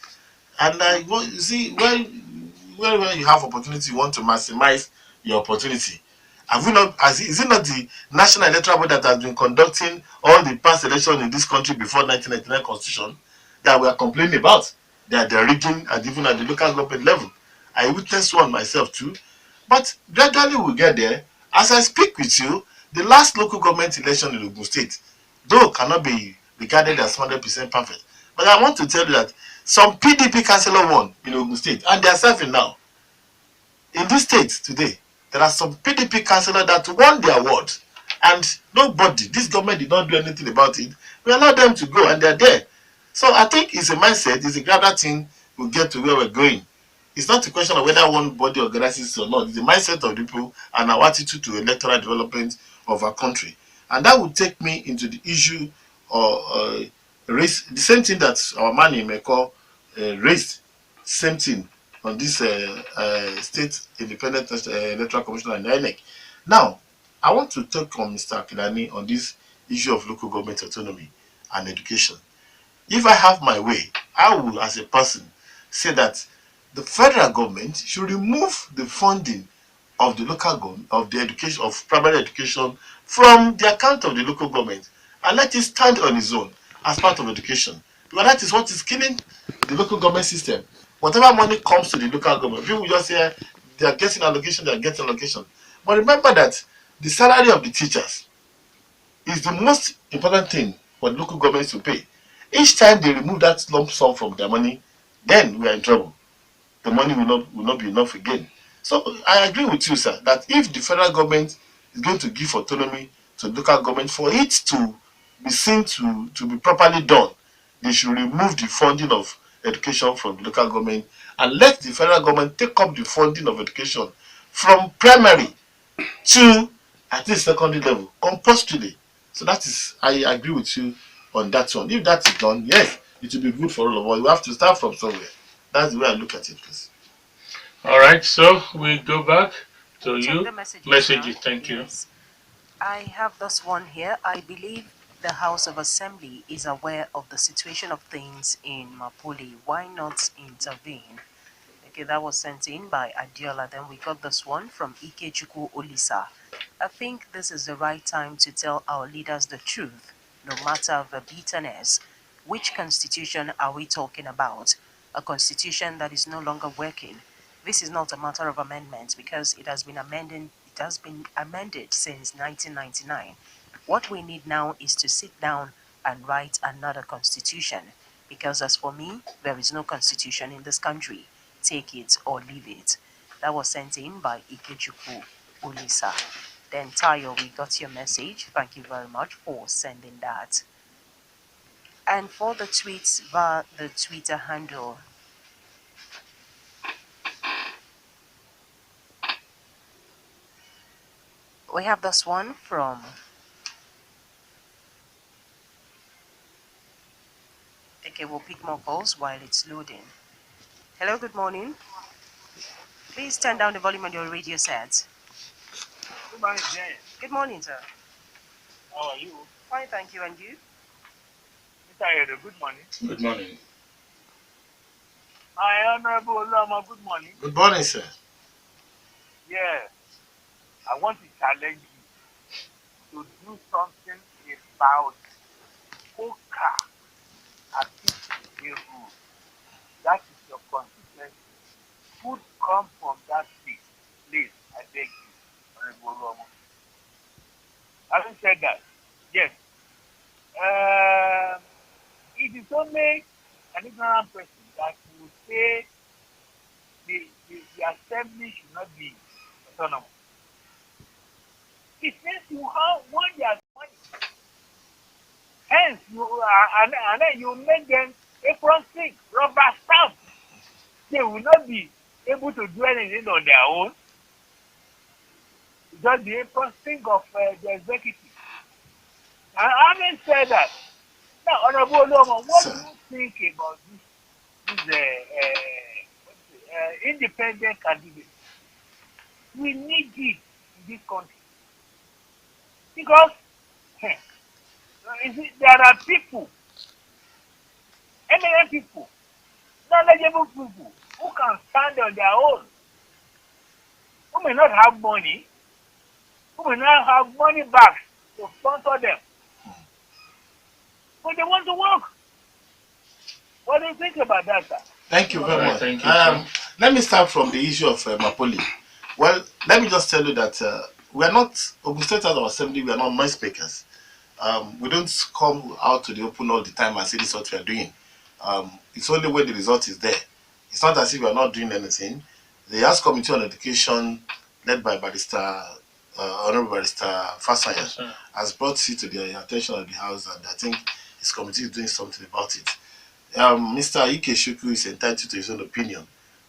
[SPEAKER 3] And you see, when you have opportunity, you want to maximize your opportunity. Have we not? Is it not the National Electoral Board that has been conducting all the past elections in this country before 1999 Constitution that we are complaining about? That they're rigging, and even at the local government level. I witnessed one myself too. But gradually we'll get there. As I speak with you, the last local government election in Ogun State, though cannot be regarded as 100% perfect, but I want to tell you that some PDP councillor won in Ogun State, and they are serving now. In this state today, there are some PDP councillors that won the award, and nobody, this government did not do anything about it. We allowed them to go, and they're there. So I think it's a mindset, it's a gradual thing. We'll get to where we're going. It's not a question of whether one body organizes or not. It's the mindset of the people and our attitude to electoral development of our country. And that would take me into the issue of race, the same thing that our man may call race, same thing on this State Independent Electoral Commission and INEC. Now, I want to talk on Mr. Akilani on this issue of local government autonomy and education. If I have my way, I will, as a person, say that the federal government should remove the funding of the local government, of the education, of primary education from the account of the local government and let it stand on its own as part of education. Because that is what is killing the local government system. Whatever money comes to the local government, people just say they are getting allocation, they are getting allocation. But remember that the salary of the teachers is the most important thing for the local governments to pay. Each time they remove that lump sum from their money, then we are in trouble. The money will not be enough again. So I agree with you, sir, that if the federal government is going to give autonomy to the local government for it to be seen to be properly done, they should remove the funding of education from the local government and let the federal government take up the funding of education from primary to at least secondary level compulsorily. So that is, I agree with you on that one. If that is done, yes, it will be good for all of us. We have to start from somewhere. That's the way I look at it, please.
[SPEAKER 1] All right, so we go back to
[SPEAKER 2] We'll check
[SPEAKER 1] you.
[SPEAKER 2] the messages.
[SPEAKER 1] Messages,
[SPEAKER 2] Now.
[SPEAKER 1] thank you.
[SPEAKER 2] Yes. I have this one here. I believe the House of Assembly is aware of the situation of things in Mapuli. Why not intervene? Okay, that was sent in by Adiola. Then we got this one from Ikechukwu Olisa. I think this is the right time to tell our leaders the truth, no matter the bitterness. Which constitution are we talking about? A constitution that is no longer working. This is not a matter of amendment because it has been amended since 1999. What we need now is to sit down and write another constitution. Because as for me, there is no constitution in this country. Take it or leave it. That was sent in by Ikechukwu Ulisa. Then Tayo, we got your message. Thank you very much for sending that. And for the tweets via the Twitter handle, we have this one from okay, we'll pick more calls while it's loading. Hello, good morning. Please turn down the volume on your radio set.
[SPEAKER 5] Good morning, Jane.
[SPEAKER 2] Good morning, sir.
[SPEAKER 5] How are you?
[SPEAKER 2] Fine, thank you. And you?
[SPEAKER 5] Mr. Ayodo, good morning.
[SPEAKER 1] Good morning.
[SPEAKER 5] Hi, Honourable Oluomo, good morning.
[SPEAKER 3] Good morning, sir.
[SPEAKER 5] Yeah, I want to challenge you to do something about Oka as if it's a rule. That is your constituency. Food come from that place. Please, I beg you, Honourable Oluomo. Having said that, yes, it is only an ignorant person that will say the assembly should not be autonomous. It means you have one their money. Hence, and then you make them apron stick, rubber stamp. They will not be able to do anything on their own. Just the apron stick of the executive. And having said that, now, Honourable Oluomo, what do you think about this independent candidate?
[SPEAKER 6] We need it in this country. Because there are people, eminent people, knowledgeable people who can stand on their own, who may not have money, who may not have money back to sponsor them, but they want to work. What do you think about that, sir?
[SPEAKER 3] Thank you very much.
[SPEAKER 1] Thank you,
[SPEAKER 3] let me start from the issue of Mapoli. Well, let me just tell you that we are not, Ogun State House of Assembly, we are not noise makers. We don't come out to the open all the time and say this is what we are doing. It's only when the result is there. It's not as if we are not doing anything. The House Committee on Education, led by Honourable Barrister Fasanya, has brought it to the attention of the House, and I think his committee is doing something about it. Mr. Ikeshuku is entitled to his own opinion,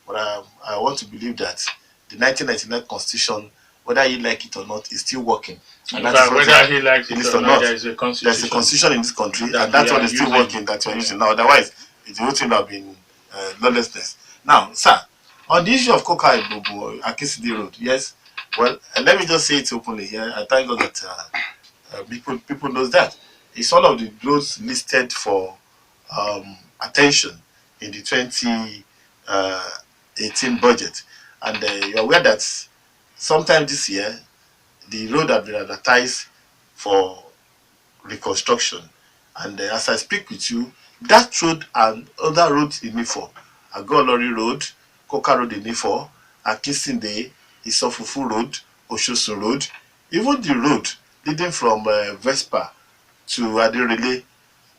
[SPEAKER 3] but I want to believe that the 1999 Constitution, whether he like it or not, is still working. And
[SPEAKER 1] whether he likes it or not, there's a
[SPEAKER 3] constitution in this country, and that's what is still working that you're using now. Otherwise, it would have been lawlessness. Now, sir, on the issue of Koka Ibobo, Akisidi Road, yes, well, let me just say it openly here. I thank God that people knows that. It's one of the roads listed for attention in the 2018 budget. And you're aware that sometime this year, the road had been advertised for reconstruction. And as I speak with you, that road and other roads in Ifo, Agolori Road, Koka Road in Ifo, Akisinde, Isofufu Road, Oshosun Road, even the road leading from Vespa to Adirele,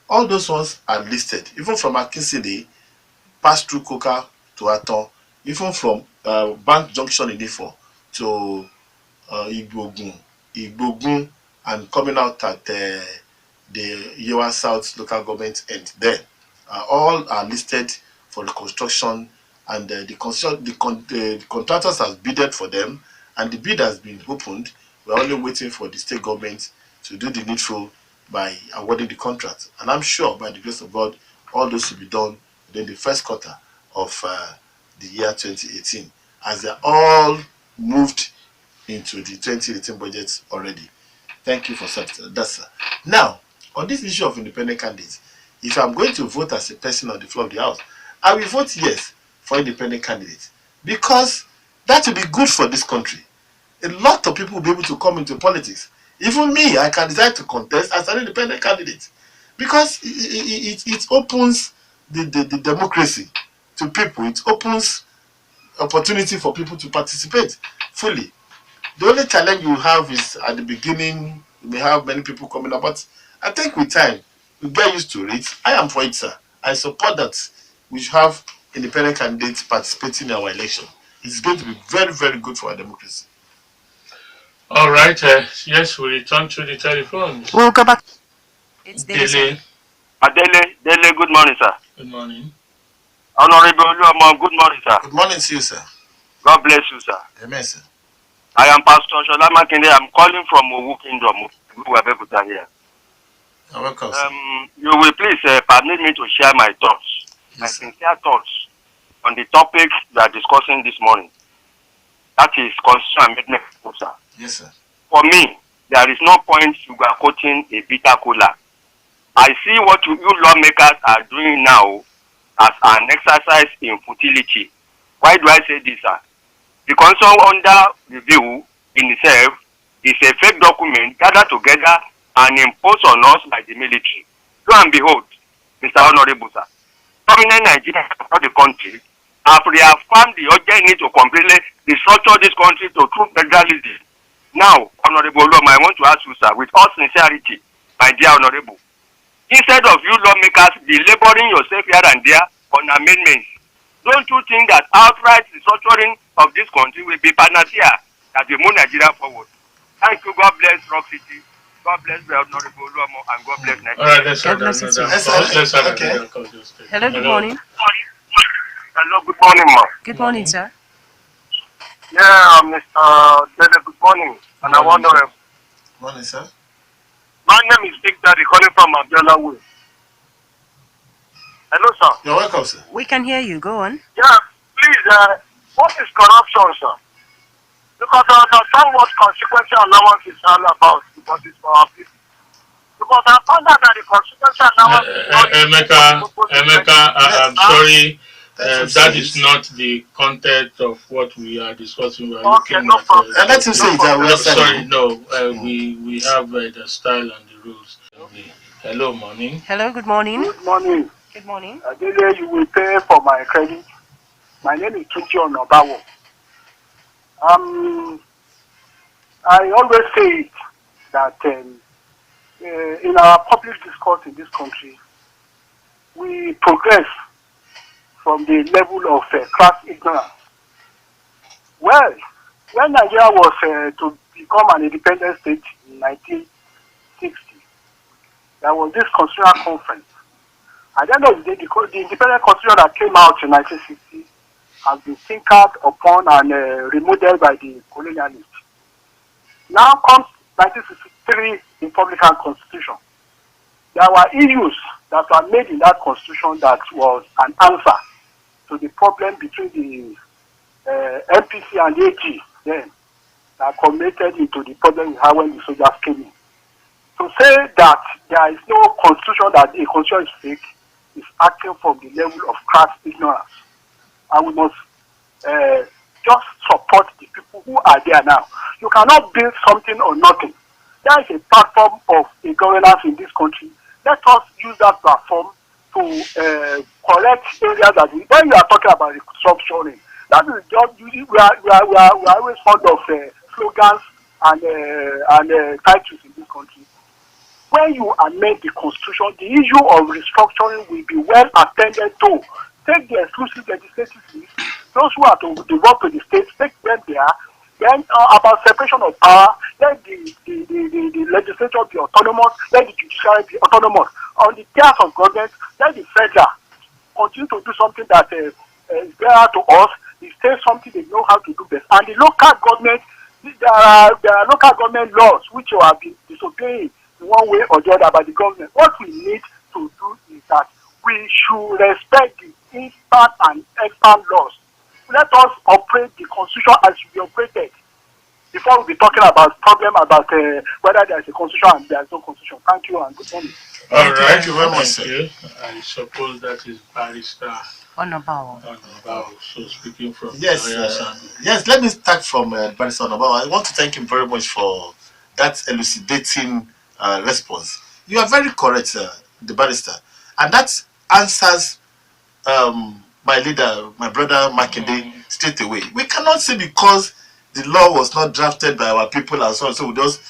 [SPEAKER 3] all those ones are listed. Even from Akisinde, pass through Koka to Aton, even from Bank Junction in Ifo to Egwuonwu, and coming out at the Yewa South local government end there. All are listed for the construction, and the contractors has bidded for them, and the bid has been opened. We're only waiting for the state government to do the needful by awarding the contract. And I'm sure by the grace of God, all those will be done within the first quarter of the year 2018, as they're all moved into the 2018 budget already. Thank you for that, sir. Now, on this issue of independent candidates, if I'm going to vote as a person on the floor of the House, I will vote yes for independent candidates, because that will be good for this country. A lot of people will be able to come into politics. Even me, I can decide to contest as an independent candidate, because it opens the democracy to people. It opens opportunity for people to participate fully. The only challenge you have is at the beginning, you may have many people coming up, but I think with time, we get used to it. I am for it, sir. I support that we should have independent candidates participating in our election. It's going to be very, very good for our democracy.
[SPEAKER 1] All right. Yes, we return to the telephones.
[SPEAKER 2] We'll go back. It's Dele.
[SPEAKER 5] Dele, good morning, sir.
[SPEAKER 1] Good morning.
[SPEAKER 5] Honourable Oluomo, good morning, sir.
[SPEAKER 3] Good morning to you, sir.
[SPEAKER 5] God bless you, sir.
[SPEAKER 3] Amen, sir.
[SPEAKER 5] I am Pastor Shola Makinde. I'm calling from Owu Kingdom, Abeokuta here.
[SPEAKER 3] You're welcome, sir.
[SPEAKER 5] You will please permit me to share my thoughts,
[SPEAKER 3] Yes,
[SPEAKER 5] my
[SPEAKER 3] sir.
[SPEAKER 5] sincere thoughts on the topic we are discussing this morning. That is constitutional amendment, sir.
[SPEAKER 3] Yes, sir.
[SPEAKER 5] For me, there is no point sugarcoating a bitter cola. I see what you lawmakers are doing now as an exercise in futility. Why do I say this, sir? The constitution under review in itself is a fake document gathered together and imposed on us by the military. Lo and behold, Mr. Honorable, sir, prominent Nigerians across the country have reaffirmed the urgent need to completely restructure this country to true federalism. Now, Honorable Oluomo, I want to ask you, sir, with all sincerity, my dear Honorable, instead of you lawmakers belaboring yourself here and there on amendments, don't you think that outright restructuring of this country will be panacea that will move Nigeria forward? Thank you. God bless Rock City. God bless the Honorable Oluomo, and God bless Nigeria.
[SPEAKER 1] All right, let's
[SPEAKER 2] God bless you, sir. Hello, good morning.
[SPEAKER 5] Hello, good morning, ma.
[SPEAKER 2] Good morning, sir.
[SPEAKER 5] Yeah, Mr. Dele, good morning. And I wonder,
[SPEAKER 3] Morning, sir.
[SPEAKER 5] my name is Victor, calling from Abiola Way. Hello, sir.
[SPEAKER 3] You're welcome, sir.
[SPEAKER 2] We can hear you. Go on.
[SPEAKER 5] Yeah, please, what is corruption, sir?
[SPEAKER 7] Because I understand what consequential allowance is all about, because it's for our people. Because I found out that the consequential allowance is not
[SPEAKER 1] Emeka, I'm sorry. That is
[SPEAKER 3] say
[SPEAKER 1] not the content of what we are discussing. We are
[SPEAKER 7] okay,
[SPEAKER 1] looking
[SPEAKER 7] no
[SPEAKER 1] at.
[SPEAKER 7] problem.
[SPEAKER 3] let him say it. I will
[SPEAKER 1] No,
[SPEAKER 3] answer
[SPEAKER 1] sorry,
[SPEAKER 3] him.
[SPEAKER 1] no. We have the style and the rules. Hello, morning.
[SPEAKER 2] Hello, good morning.
[SPEAKER 7] Good morning.
[SPEAKER 2] Good morning.
[SPEAKER 7] Dele, you will pay for my credit. My name is Chienye Onobawo. I always say it that in our public discourse in this country, we progress from the level of class ignorance. Well, when Nigeria was to become an independent state in 1960, there was this constitutional conference. At the end of the day, the independent constitution that came out in 1960 has been tinkered upon and remodeled by the colonialists. Now comes 1963 Republican Constitution. There were issues that were made in that constitution that was an answer to the problem between the MPC and the AG then, that culminated into the problem we had when the soldiers came in. To say that there is no constitution, that a constitution is fake, is acting from the level of crass ignorance. And we must just support the people who are there now. You cannot build something or nothing. There is a platform of a governance in this country. Let us use that platform to correct areas that when you are talking about restructuring, that is just we are always fond of slogans and titles in this country. When you amend the constitution, the issue of restructuring will be well attended to. Take the exclusive legislative list, those who are to work with the states, take them there. Then about separation of power, let the legislature be autonomous, let the judiciary be autonomous. On the tiers of government, let the federal continue to do something that is better to us. The state something they know how to do best. And the local government, there are local government laws which you have been disobeying in one way or the other by the government. What we need to do is that we should respect the instant and extant laws. Let us operate the constitution as we operated before we be talking about problem about whether there is a constitution and there is no constitution. Thank you and good morning.
[SPEAKER 1] All right.
[SPEAKER 3] Thank you very much,
[SPEAKER 1] Thank you. I suppose that is Barrister
[SPEAKER 2] Onobawo.
[SPEAKER 1] So speaking from
[SPEAKER 3] Yes, yes. Let me start from Barrister Onobawo. I want to thank him very much for that elucidating response. You are very correct, the barrister, and that answers my leader, my brother Makinde, straight away. We cannot say because the law was not drafted by our people and so on, so we just,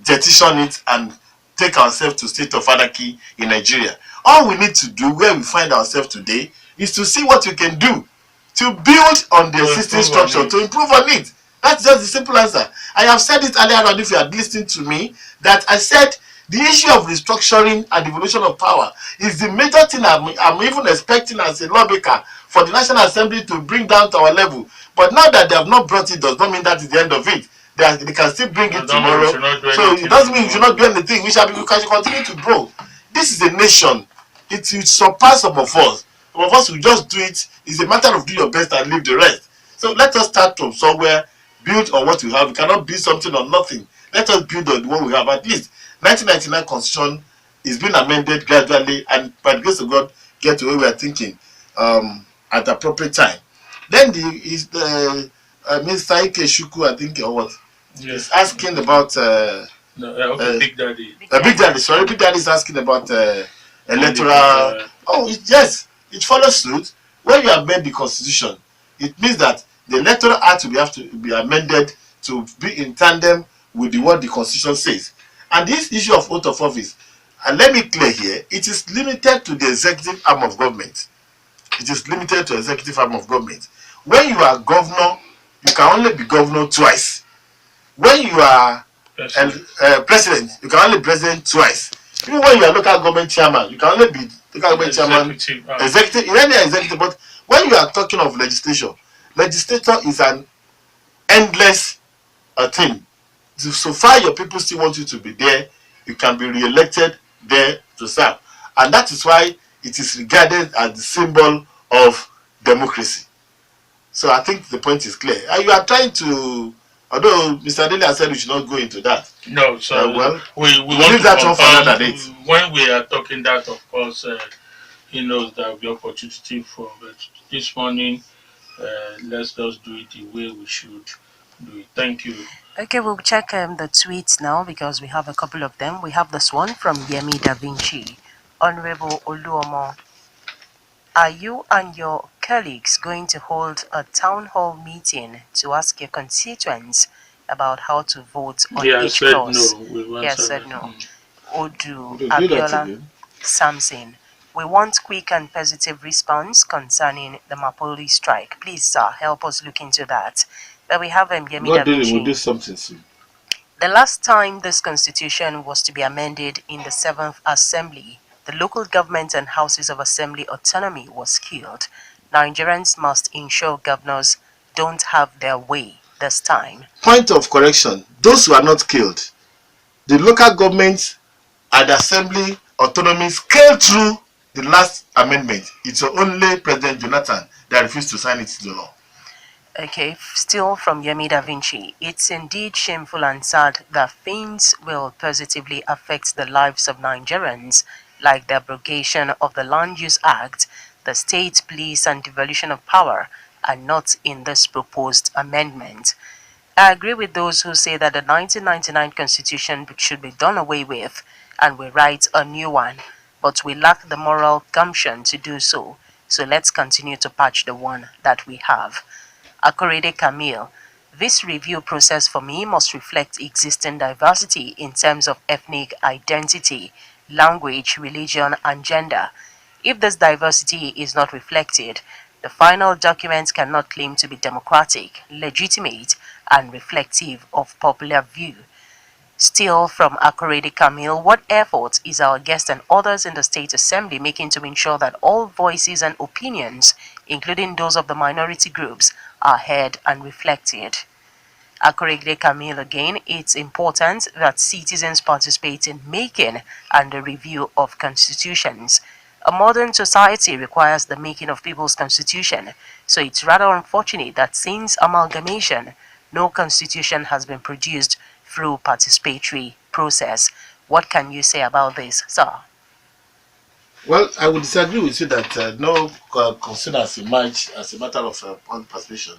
[SPEAKER 3] jettison it and take ourselves to state of anarchy in Nigeria. All we need to do, where we find ourselves today, is to see what we can do to build on the existing structure, to improve on it. That's just the simple answer. I have said it earlier on, if you had listened to me, that I said the issue of restructuring and devolution of power is the major thing I'm even expecting as a lawmaker for the National Assembly to bring down to our level. But now that they have not brought it, does not mean that is the end of it. They can still bring it tomorrow. So it doesn't mean we should not do anything. We should continue to grow. This is a nation. It will surpass some of us. Some of us will just do it. It's a matter of do your best and leave the rest. So let us start from somewhere, build on what we have. We cannot build something on nothing. Let us build on what we have. At least 1999 Constitution is being amended gradually, and by the grace of God, get to where we are thinking at the appropriate time. Then Mr. Ike Shuku, I think, or what, is asking about
[SPEAKER 1] Big Daddy.
[SPEAKER 3] Big Daddy. Sorry, Big Daddy is asking about electoral. Yes, it follows suit. When you amend the Constitution, it means that the Electoral Act will have to be amended to be in tandem with what the Constitution says. And this issue of oath of office, and let me clear here, it is limited to the executive arm of government. It is limited to executive arm of government. When you are governor, you can only be governor twice. When you are president, you can only be president twice. Even when you are local government chairman, you can only be local government chairman, executive, in any executive. But when you are talking of legislature is an endless thing. So far your people still want you to be there, you can be re-elected there to serve. And that is why it is regarded as the symbol of democracy. So I think the point is clear. And you are trying to, although Mr. Dele has said we should not go into that.
[SPEAKER 1] No, so
[SPEAKER 3] Well,
[SPEAKER 1] we
[SPEAKER 3] we'll
[SPEAKER 1] want
[SPEAKER 3] leave
[SPEAKER 1] to
[SPEAKER 3] that one for another date.
[SPEAKER 1] confirm when we are talking that, of course, he knows there will be opportunity for. But this morning, let's just do it the way we should do it. Thank you.
[SPEAKER 2] Okay, we'll check the tweets now because we have a couple of them. We have this one from Yemi Da Vinci. Honourable Oluomo, are you and your colleagues going to hold a town hall meeting to ask your constituents about how to vote on
[SPEAKER 1] Yeah, I
[SPEAKER 2] each
[SPEAKER 1] said
[SPEAKER 2] clause?
[SPEAKER 1] no. We
[SPEAKER 2] He has
[SPEAKER 1] answered
[SPEAKER 2] said
[SPEAKER 1] that.
[SPEAKER 2] no. Odu
[SPEAKER 3] We'll do that
[SPEAKER 2] Abiola
[SPEAKER 3] again.
[SPEAKER 2] Samson, we want quick and positive response concerning the Mapoli strike. Please, sir, help us look into that. Then we have Yemi Da
[SPEAKER 3] God willing, we'll do
[SPEAKER 2] Vinci.
[SPEAKER 3] something soon.
[SPEAKER 2] The last time this constitution was to be amended in the 7th Assembly, the local government and houses of assembly autonomy was killed. Nigerians must ensure governors don't have their way this time.
[SPEAKER 3] Point of correction, those who are not killed, the local governments and assembly autonomies scaled through the last amendment. It's only President Jonathan that refused to sign it into law.
[SPEAKER 2] Okay, still from Yemi Da Vinci. It's indeed shameful and sad that things will positively affect the lives of Nigerians, like the abrogation of the Land Use Act, the state police and devolution of power, are not in this proposed amendment. I agree with those who say that the 1999 Constitution should be done away with and we write a new one, but we lack the moral gumption to do so. So let's continue to patch the one that we have. Akorede Camille, this review process for me must reflect existing diversity in terms of ethnic identity, language, religion, and gender. If this diversity is not reflected, the final document cannot claim to be democratic, legitimate, and reflective of popular view. Still from Akorede Camille, what effort is our guest and others in the State Assembly making to ensure that all voices and opinions, including those of the minority groups, are heard and reflected? Akorede Camille again, it's important that citizens participate in making and the review of constitutions. A modern society requires the making of people's constitution, so it's rather unfortunate that since amalgamation, no constitution has been produced through participatory process. What can you say about this, sir?
[SPEAKER 3] Well, I would disagree with you that no concern has emerged as a matter of participation.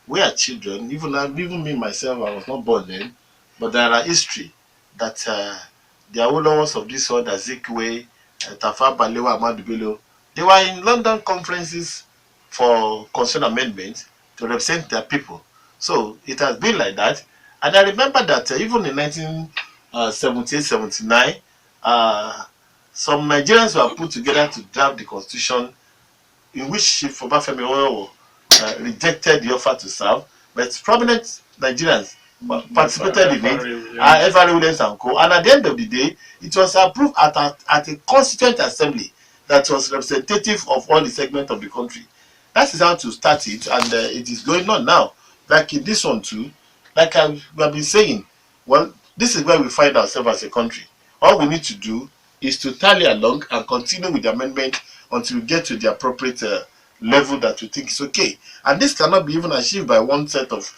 [SPEAKER 3] We are children, even me myself, I was not born then, but there are history that the Awolowos of this world, Azikwe, Tafa Balewa, Ahmadu Bello, they were in London conferences for concern amendment to represent their people. So it has been like that. And I remember that even in 1978, 79, some Nigerians were put together to draft the constitution in which Chief Obafemi Awolowo rejected the offer to serve, but prominent Nigerians participated in it, Ever Williams and Co. And at the end of the day, it was approved at a constituent assembly that was representative of all the segments of the country. That is how to start it, and it is going on now. Like in this one too, like I've been saying, well, this is where we find ourselves as a country. All we need to do is to tally along and continue with the amendment until we get to the appropriate level that we think is okay. And this cannot be even achieved by one set of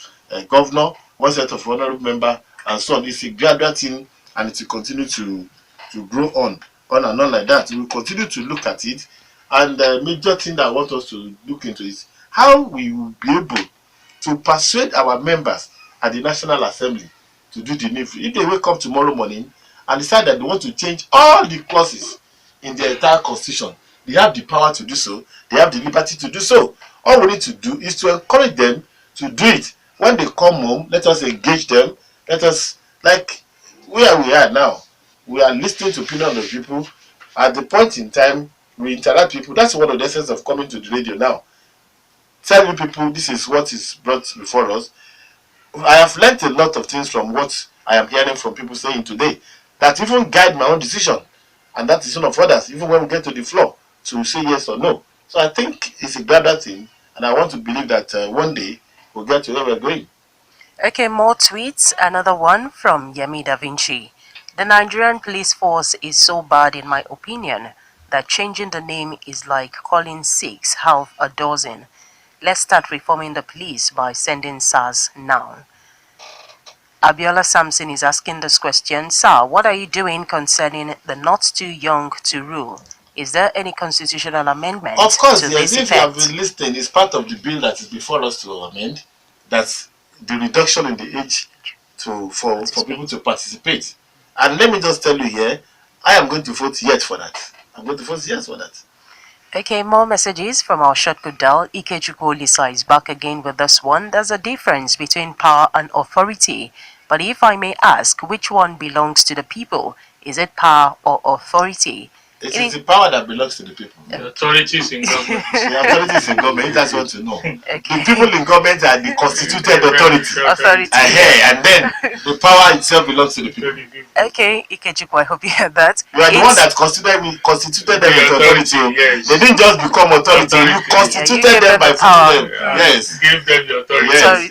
[SPEAKER 3] governor, one set of honorable member, and so on. It's a gradual thing, and it will continue to grow on and on like that. We will continue to look at it, and the major thing that I want us to look into is how we will be able to persuade our members at the National Assembly to do the needful. If they wake up tomorrow morning and decide that they want to change all the clauses in the entire constitution, they have the power to do so. They have the liberty to do so. All we need to do is to encourage them to do it. When they come home, let us engage them. Let us, like where we are now, we are listening to opinion of people. At the point in time, we interact with people. That's one of the essence of coming to the radio now. Telling people this is what is brought before us. I have learned a lot of things from what I am hearing from people saying today that even guide my own decision, and that decision of others, even when we get to the floor, to say yes or no. So I think it's a gradual thing, and I want to believe that one day we'll get to where we're going.
[SPEAKER 2] Okay, more tweets. Another one from Yemi Da Vinci. The Nigerian police force is so bad, in my opinion, that changing the name is like calling six half a dozen. Let's start reforming the police by sending SARS now. Abiola Samson is asking this question. Sir, what are you doing concerning the not too young to rule? Is there any constitutional amendment
[SPEAKER 3] Of course,
[SPEAKER 2] to
[SPEAKER 3] yes.
[SPEAKER 2] this
[SPEAKER 3] If you have
[SPEAKER 2] effect?
[SPEAKER 3] been listening, it's part of the bill that is before us to amend. That's the reduction in the age for people to participate. And let me just tell you here, I am going to vote yes for that. I'm going to vote yes for that.
[SPEAKER 2] Okay, more messages from our shortcut dial. Ikechukwu Lisa is back again with this one. There's a difference between power and authority. But if I may ask, which one belongs to the people? Is it power or authority?
[SPEAKER 3] It is the power that belongs to the people.
[SPEAKER 1] The authorities in government.
[SPEAKER 3] The authorities in government, you guys want to know.
[SPEAKER 2] Okay.
[SPEAKER 3] The people in government are the constituted authority.
[SPEAKER 2] Authority.
[SPEAKER 3] And then the power itself belongs to the people.
[SPEAKER 2] Okay, Ikechukwu, I hope you heard that.
[SPEAKER 3] You are the one that constituted them as authority.
[SPEAKER 1] Yes.
[SPEAKER 3] They didn't just become authority. You constituted them by putting them.
[SPEAKER 1] Yes. Give them the authority.
[SPEAKER 3] Yes.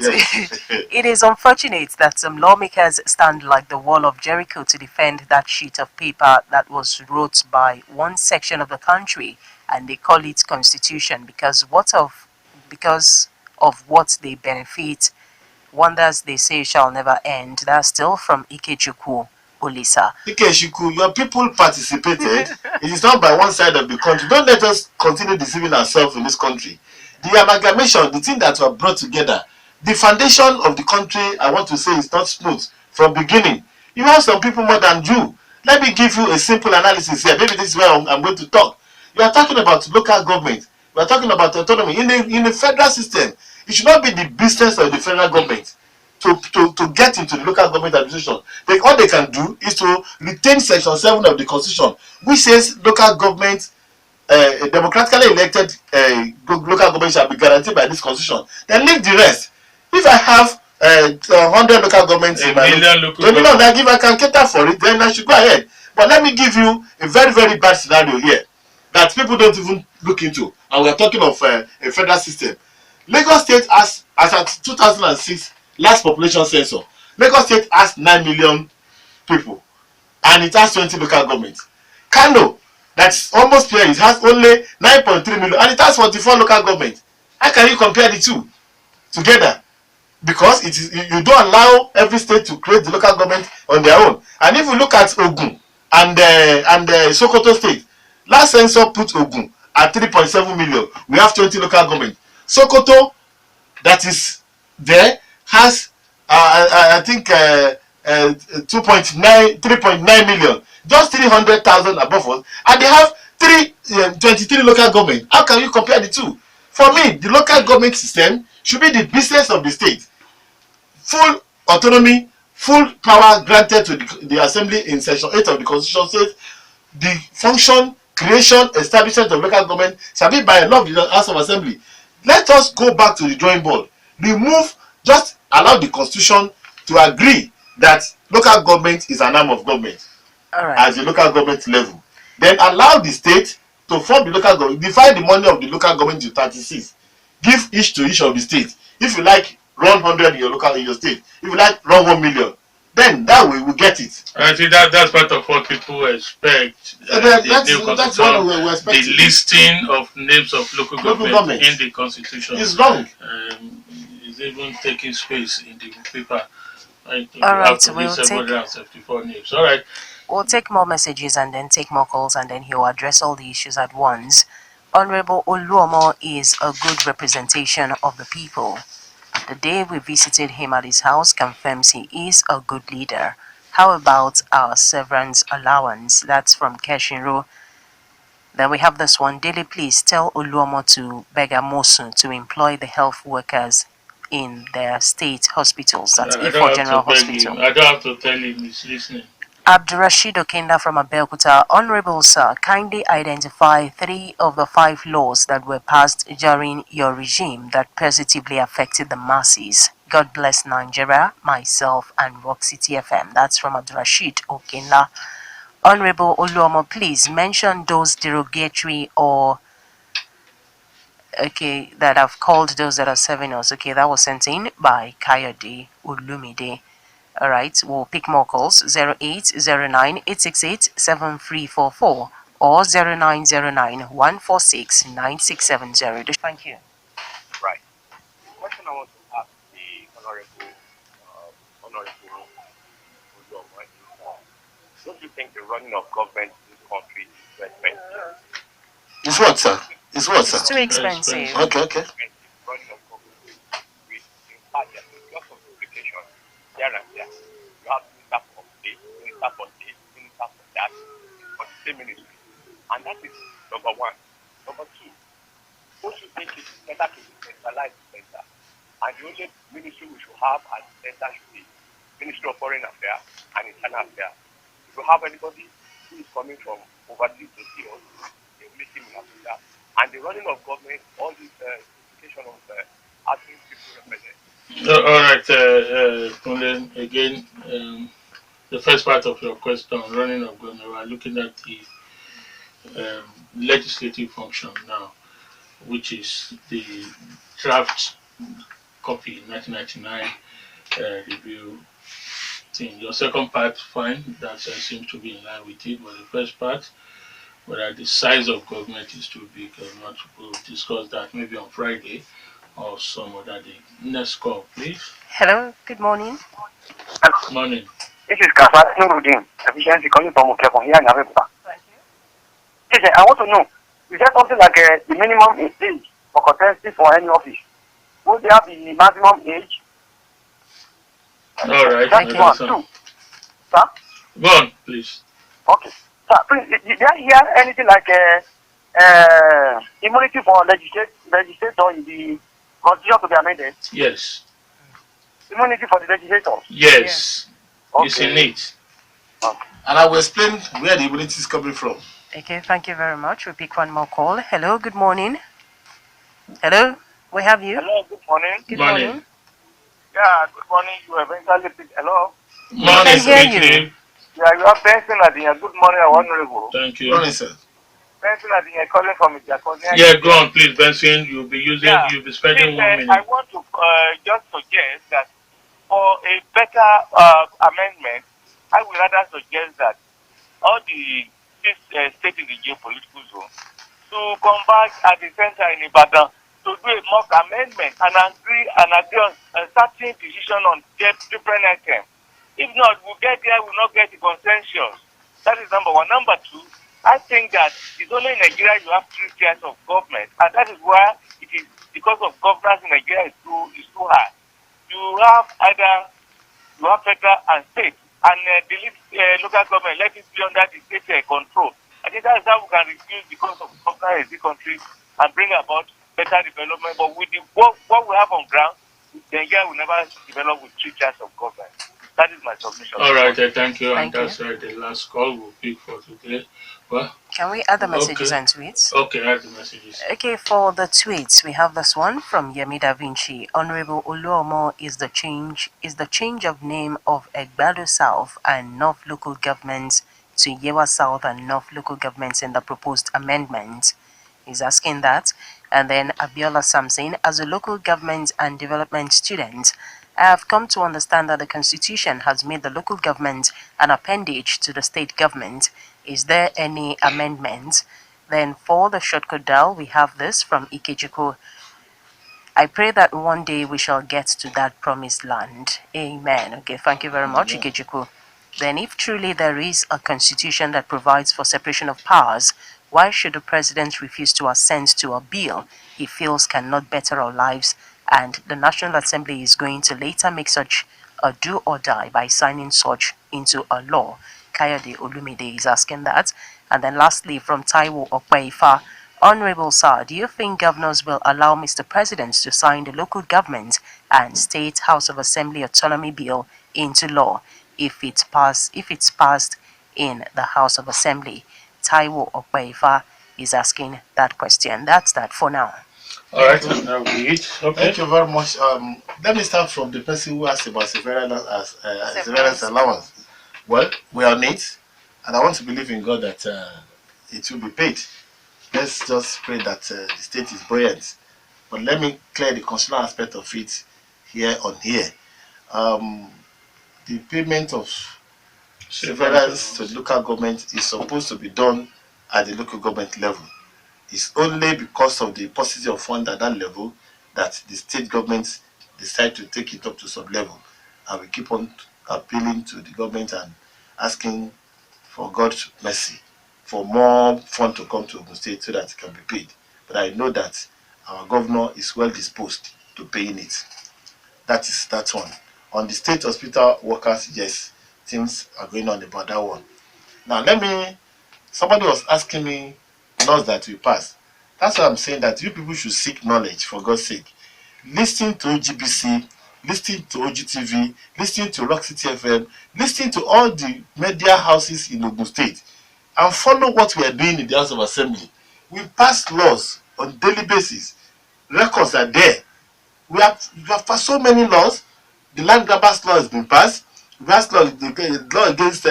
[SPEAKER 2] It is unfortunate that some lawmakers stand like the wall of Jericho to defend that sheet of paper that was wrote by one section of the country, and they call it constitution because of what they benefit. Wonders they say shall never end. That's still from Ikechukwu Olisa.
[SPEAKER 3] Ikechukwu, your people participated. It is not by one side of the country. Don't let us continue deceiving ourselves in this country. The amalgamation, the thing that were brought together, the foundation of the country, I want to say, is not smooth from beginning. You have some people more than you. Let me give you a simple analysis here. Maybe this is where I'm going to talk. You are talking about local government. We are talking about autonomy. In the federal system, it should not be the business of the federal government to get into the local government administration. All they can do is to retain Section 7 of the Constitution, which says local government, democratically elected local government shall be guaranteed by this Constitution. Then leave the rest. If I have 100 local governments in my that if I can cater for it, then I should go ahead. But let me give you a very, very bad scenario here that people don't even look into. And we're talking of a federal system. Lagos State has, as at 2006, last population census, Lagos State has 9 million people. And it has 20 local governments. Kano, that's almost here, it has only 9.3 million. And it has 44 local governments. How can you compare the two together? Because it is, you don't allow every state to create the local government on their own. And if you look at Ogun and Sokoto State, last census put Ogun at 3.7 million. We have 20 local government. Sokoto, that is there, has I think 3.9 million, just 300,000 above us, and they have 23 local government. How can you compare the two? For me, the local government system should be the business of the state. Full autonomy, full power granted to the assembly in section 8 of the Constitution says the function, creation, establishment of local government shall be by law of the House of Assembly. Let us go back to the drawing board. Just allow the Constitution to agree that local government is an arm of government as the local government level. Then allow the state to form the local government, divide the money of the local government into 36. Give each to each of the states. If you like, run 100 in your state. If you like, run 1 million. Then that way we get it.
[SPEAKER 1] I think that's part of what people expect.
[SPEAKER 3] That's what we expect.
[SPEAKER 1] The listing of names of local government in the Constitution
[SPEAKER 3] is wrong.
[SPEAKER 1] Is even taking space in the paper.
[SPEAKER 2] All right, we'll take
[SPEAKER 1] 774 names. All right.
[SPEAKER 2] We'll take more messages and then take more calls, and then he'll address all the issues at once. Honourable Oluomo is a good representation of the people. The day we visited him at his house confirms he is a good leader. How about our severance allowance? That's from Keshinro. Then we have this one. Dele, please tell Oluomo to beg Amosu to employ the health workers in their state hospitals. That's Ifo General Hospital.
[SPEAKER 1] I don't have to tell him, he's listening.
[SPEAKER 2] Abdurrashid Okenda from Abeokuta. Honorable Sir, kindly identify 3 of the 5 laws that were passed during your regime that positively affected the masses. God bless Nigeria, myself, and Rock City FM. That's from Abdurrashid Okenda. Honorable Oluomo, please mention those derogatory or that I've called those that are serving us. Okay, that was sent in by Kayode Ulumide. All right, we'll pick more calls. 0809-868-7344 or 0909-146-9670. Thank you.
[SPEAKER 5] Right. The question I want to ask the Honourable Oluomo is, don't you think the running of government in this country is too expensive?
[SPEAKER 3] It's what, sir? It's what,
[SPEAKER 2] It's
[SPEAKER 3] sir?
[SPEAKER 2] too expensive.
[SPEAKER 3] Okay.
[SPEAKER 5] Running of government with, in fact, there's lots of duplication here and there. You have minister for this, minister for this, minister for that, for the same ministry. And that is number one. Number two, don't you think it is better to decentralize the center? And the only ministry we should have at the center should be Ministry of Foreign Affairs and Internal Affairs. If you have anybody who is coming from overseas to see us, they will meet him in Abuja. And the running of government, all this implication of asking people represent.
[SPEAKER 1] All right, Kunle, again, the first part of your question, running of government, we are looking at the legislative function now, which is the draft copy 1999 review thing. Your second part, fine, that seems to be in line with it, but the first part, whether the size of government is too big or not, we'll discuss that maybe on Friday or some other day. Next call, please.
[SPEAKER 2] Hello, good morning.
[SPEAKER 1] Morning.
[SPEAKER 4] This is Kasa Nuruddin, efficiency calling from Okefon here in Abeokuta. Yes, I want to know, is there something like the minimum age for contesting for any office? Would there be maximum age?
[SPEAKER 1] All right.
[SPEAKER 4] That's one, two. Sir?
[SPEAKER 1] Go on, please.
[SPEAKER 4] Okay. Sir, please, did I hear anything like immunity for legislator in the constitution to be amended?
[SPEAKER 1] Yes.
[SPEAKER 4] Immunity for the legislator?
[SPEAKER 1] Yes.
[SPEAKER 4] Okay.
[SPEAKER 1] It's in it.
[SPEAKER 4] Okay.
[SPEAKER 3] And I will explain where the immunity is coming from.
[SPEAKER 2] Okay, thank you very much. We'll pick one more call. Hello, good morning. Hello, we have you.
[SPEAKER 6] Hello, good morning.
[SPEAKER 2] Good
[SPEAKER 1] Morning.
[SPEAKER 2] morning.
[SPEAKER 6] Yeah, good morning. You eventually pick. Hello.
[SPEAKER 1] Morning,
[SPEAKER 2] can hear
[SPEAKER 1] speaking.
[SPEAKER 2] you.
[SPEAKER 6] Yeah, you are Benson Adinya. Good morning, Honourable.
[SPEAKER 1] Thank you.
[SPEAKER 3] Morning, sir.
[SPEAKER 6] Benson Adinya calling from Ijakonia.
[SPEAKER 1] Yeah, go on, please, Benson. You'll be spending
[SPEAKER 6] Please,
[SPEAKER 1] 1 minute.
[SPEAKER 6] I want to just suggest that for a better amendment, I would rather suggest that all the states in the geopolitical zone to converge at the center in Ibadan to do a mock amendment and agree on a certain decision on different items. If not, we'll get there, we'll not get the consensus. That is number one. Number two, I think that it's only in Nigeria you have 3 tiers of government, and that is why it is because of governance in Nigeria is too high. You have federal and state, and the local government, let it be under the state control. I think that's how we can reduce the cost of governance in the country and bring about better development. But with what we have on ground, Nigeria will never develop with 3 tiers of government. That is my submission.
[SPEAKER 1] All right, thank you.
[SPEAKER 2] Thank
[SPEAKER 1] and that's the last call we'll pick for today. Well,
[SPEAKER 2] Can we add the messages and tweets?
[SPEAKER 1] okay, add the messages.
[SPEAKER 2] Okay, for the tweets, we have this one from Yemi Da Vinci. Honourable Oluomo is the change of name of Egbado South and North local governments to Yewa South and North local governments in the proposed amendment. He's asking that. And then Abiola Samson, as a local government and development student, I have come to understand that the Constitution has made the local government an appendage to the state government. Is there any amendment? Then for the shortcut dial, we have this from Ikechukwu. I pray that one day we shall get to that promised land. Amen. Okay, thank you very much, Ikechukwu. Then if truly there is a constitution that provides for separation of powers, why should the president refuse to assent to a bill he feels cannot better our lives, and the National Assembly is going to later make such a do or die by signing such into a law? Kayode Olumide is asking that. And then lastly, from Taiwo Okweifa, Honorable Sir, do you think governors will allow Mr. President to sign the local government and State House of Assembly Autonomy Bill into law if it's passed in the House of Assembly? Taiwo Okweifa is asking that question. That's that for now.
[SPEAKER 1] All right, and that will be it. Okay.
[SPEAKER 3] Thank you very much. Let me start from the person who asked about severance allowance. Well, we are on it, and I want to believe in God that it will be paid. Let's just pray that the state is buoyant. But let me clear the constitutional aspect of it here. The payment of severance to the local government is supposed to be done at the local government level. It's only because of the paucity of fund at that level that the state government decide to take it up to some level. And we keep on appealing to the government and asking for God's mercy, for more fund to come to Ogun State so that it can be paid. But I know that our governor is well disposed to paying it. That is that one. On the state hospital workers, yes, things are going on about that one. Now, somebody was asking me laws that we pass. That's why I'm saying that you people should seek knowledge, for God's sake. Listen to GBC, listen to OGTV, listen to Rock City FM, listen to all the media houses in Ogun State, and follow what we are doing in the House of Assembly. We pass laws on daily basis. Records are there. We have passed so many laws. The land grabbers law has been passed. We have the law against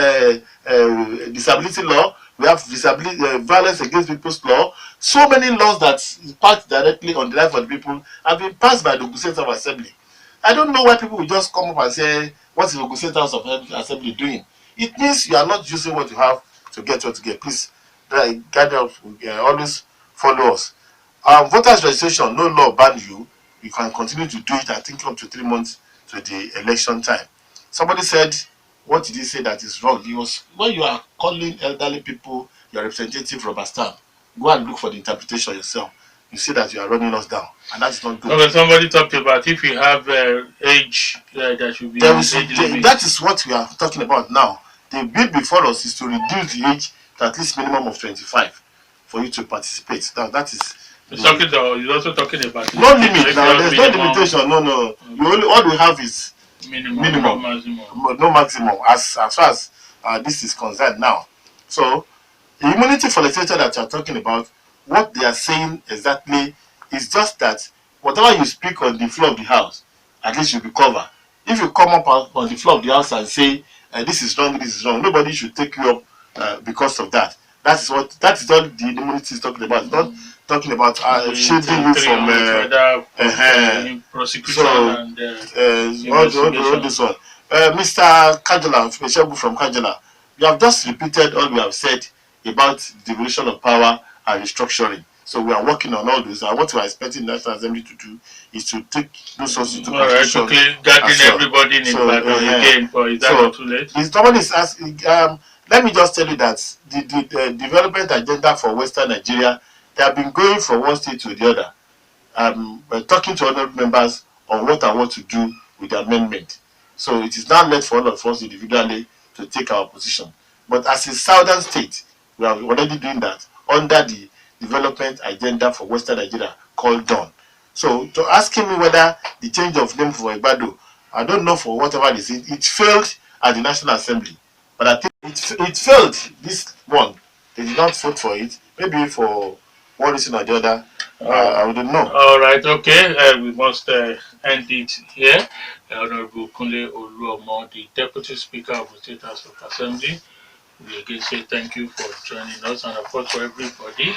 [SPEAKER 3] disability law. We have disability violence against people's law. So many laws that impact directly on the life of the people have been passed by the Ogun State House of Assembly. I don't know why people will just come up and say, what is the Ogun State House of Assembly doing? It means you are not using what you have to get what you get. Please, guide us, always follow us. Voters registration, no law ban you. You can continue to do it, I think, up to 3 months to the election time. Somebody said, what did he say that is wrong? He was, when you are calling elderly people your representative rubber stamp, go and look for the interpretation yourself. You see that you are running us down, and that's not good.
[SPEAKER 1] Okay, somebody talked about if you have age that should be age limit.
[SPEAKER 3] That is what we are talking about now. The bill before us is to reduce the age to at least minimum of 25 for you to participate. That is.
[SPEAKER 1] He's also talking about
[SPEAKER 3] no limit now. There's no limitation. No. All we have is minimum,
[SPEAKER 1] no maximum.
[SPEAKER 3] No maximum. As far as this is concerned now. So the immunity for the legislature that you are talking about, what they are saying exactly is just that whatever you speak on the floor of the house, at least you'll be covered. If you come up on the floor of the house and say this is wrong, nobody should take you up because of that. That is what the immunity is talking about. It's not talking about shielding you from
[SPEAKER 1] prosecution and
[SPEAKER 3] all this one. Mr. Kajala from Kajala, you have just repeated all we have said about the devolution of power and restructuring. So we are working on all those. And what we are expecting the National Assembly to do is to take those sources into consideration.
[SPEAKER 1] All right, guarding everybody in again, but is that not too late?
[SPEAKER 3] Somebody is asking. Let me just tell you that the development agenda for Western Nigeria, they have been going from one state to the other. We're talking to other members on what I want to do with the amendment. So it is now left for all of us individually to take our position. But as a southern state, we are already doing that under the development agenda for Western Nigeria called DAWN. So to asking me whether the change of name for Egbado, I don't know for whatever it is, it failed at the National Assembly. But I think it failed this one. They did not vote for it. Maybe for one reason or the other. I wouldn't know.
[SPEAKER 1] All right, okay. We must end it here. Honourable Olakunle Oluomo, the Deputy Speaker of the State House of Assembly. We again say thank you for joining us, and of course for everybody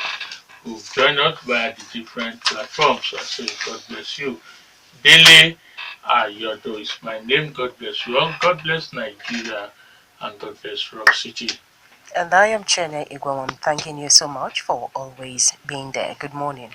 [SPEAKER 1] who've joined us via the different platforms. I say God bless you. Dele Ayodo is my name. God bless you all. God bless Nigeria, and God bless Rock City.
[SPEAKER 2] And I am Chienye Egwuonwu, thanking you so much for always being there. Good morning.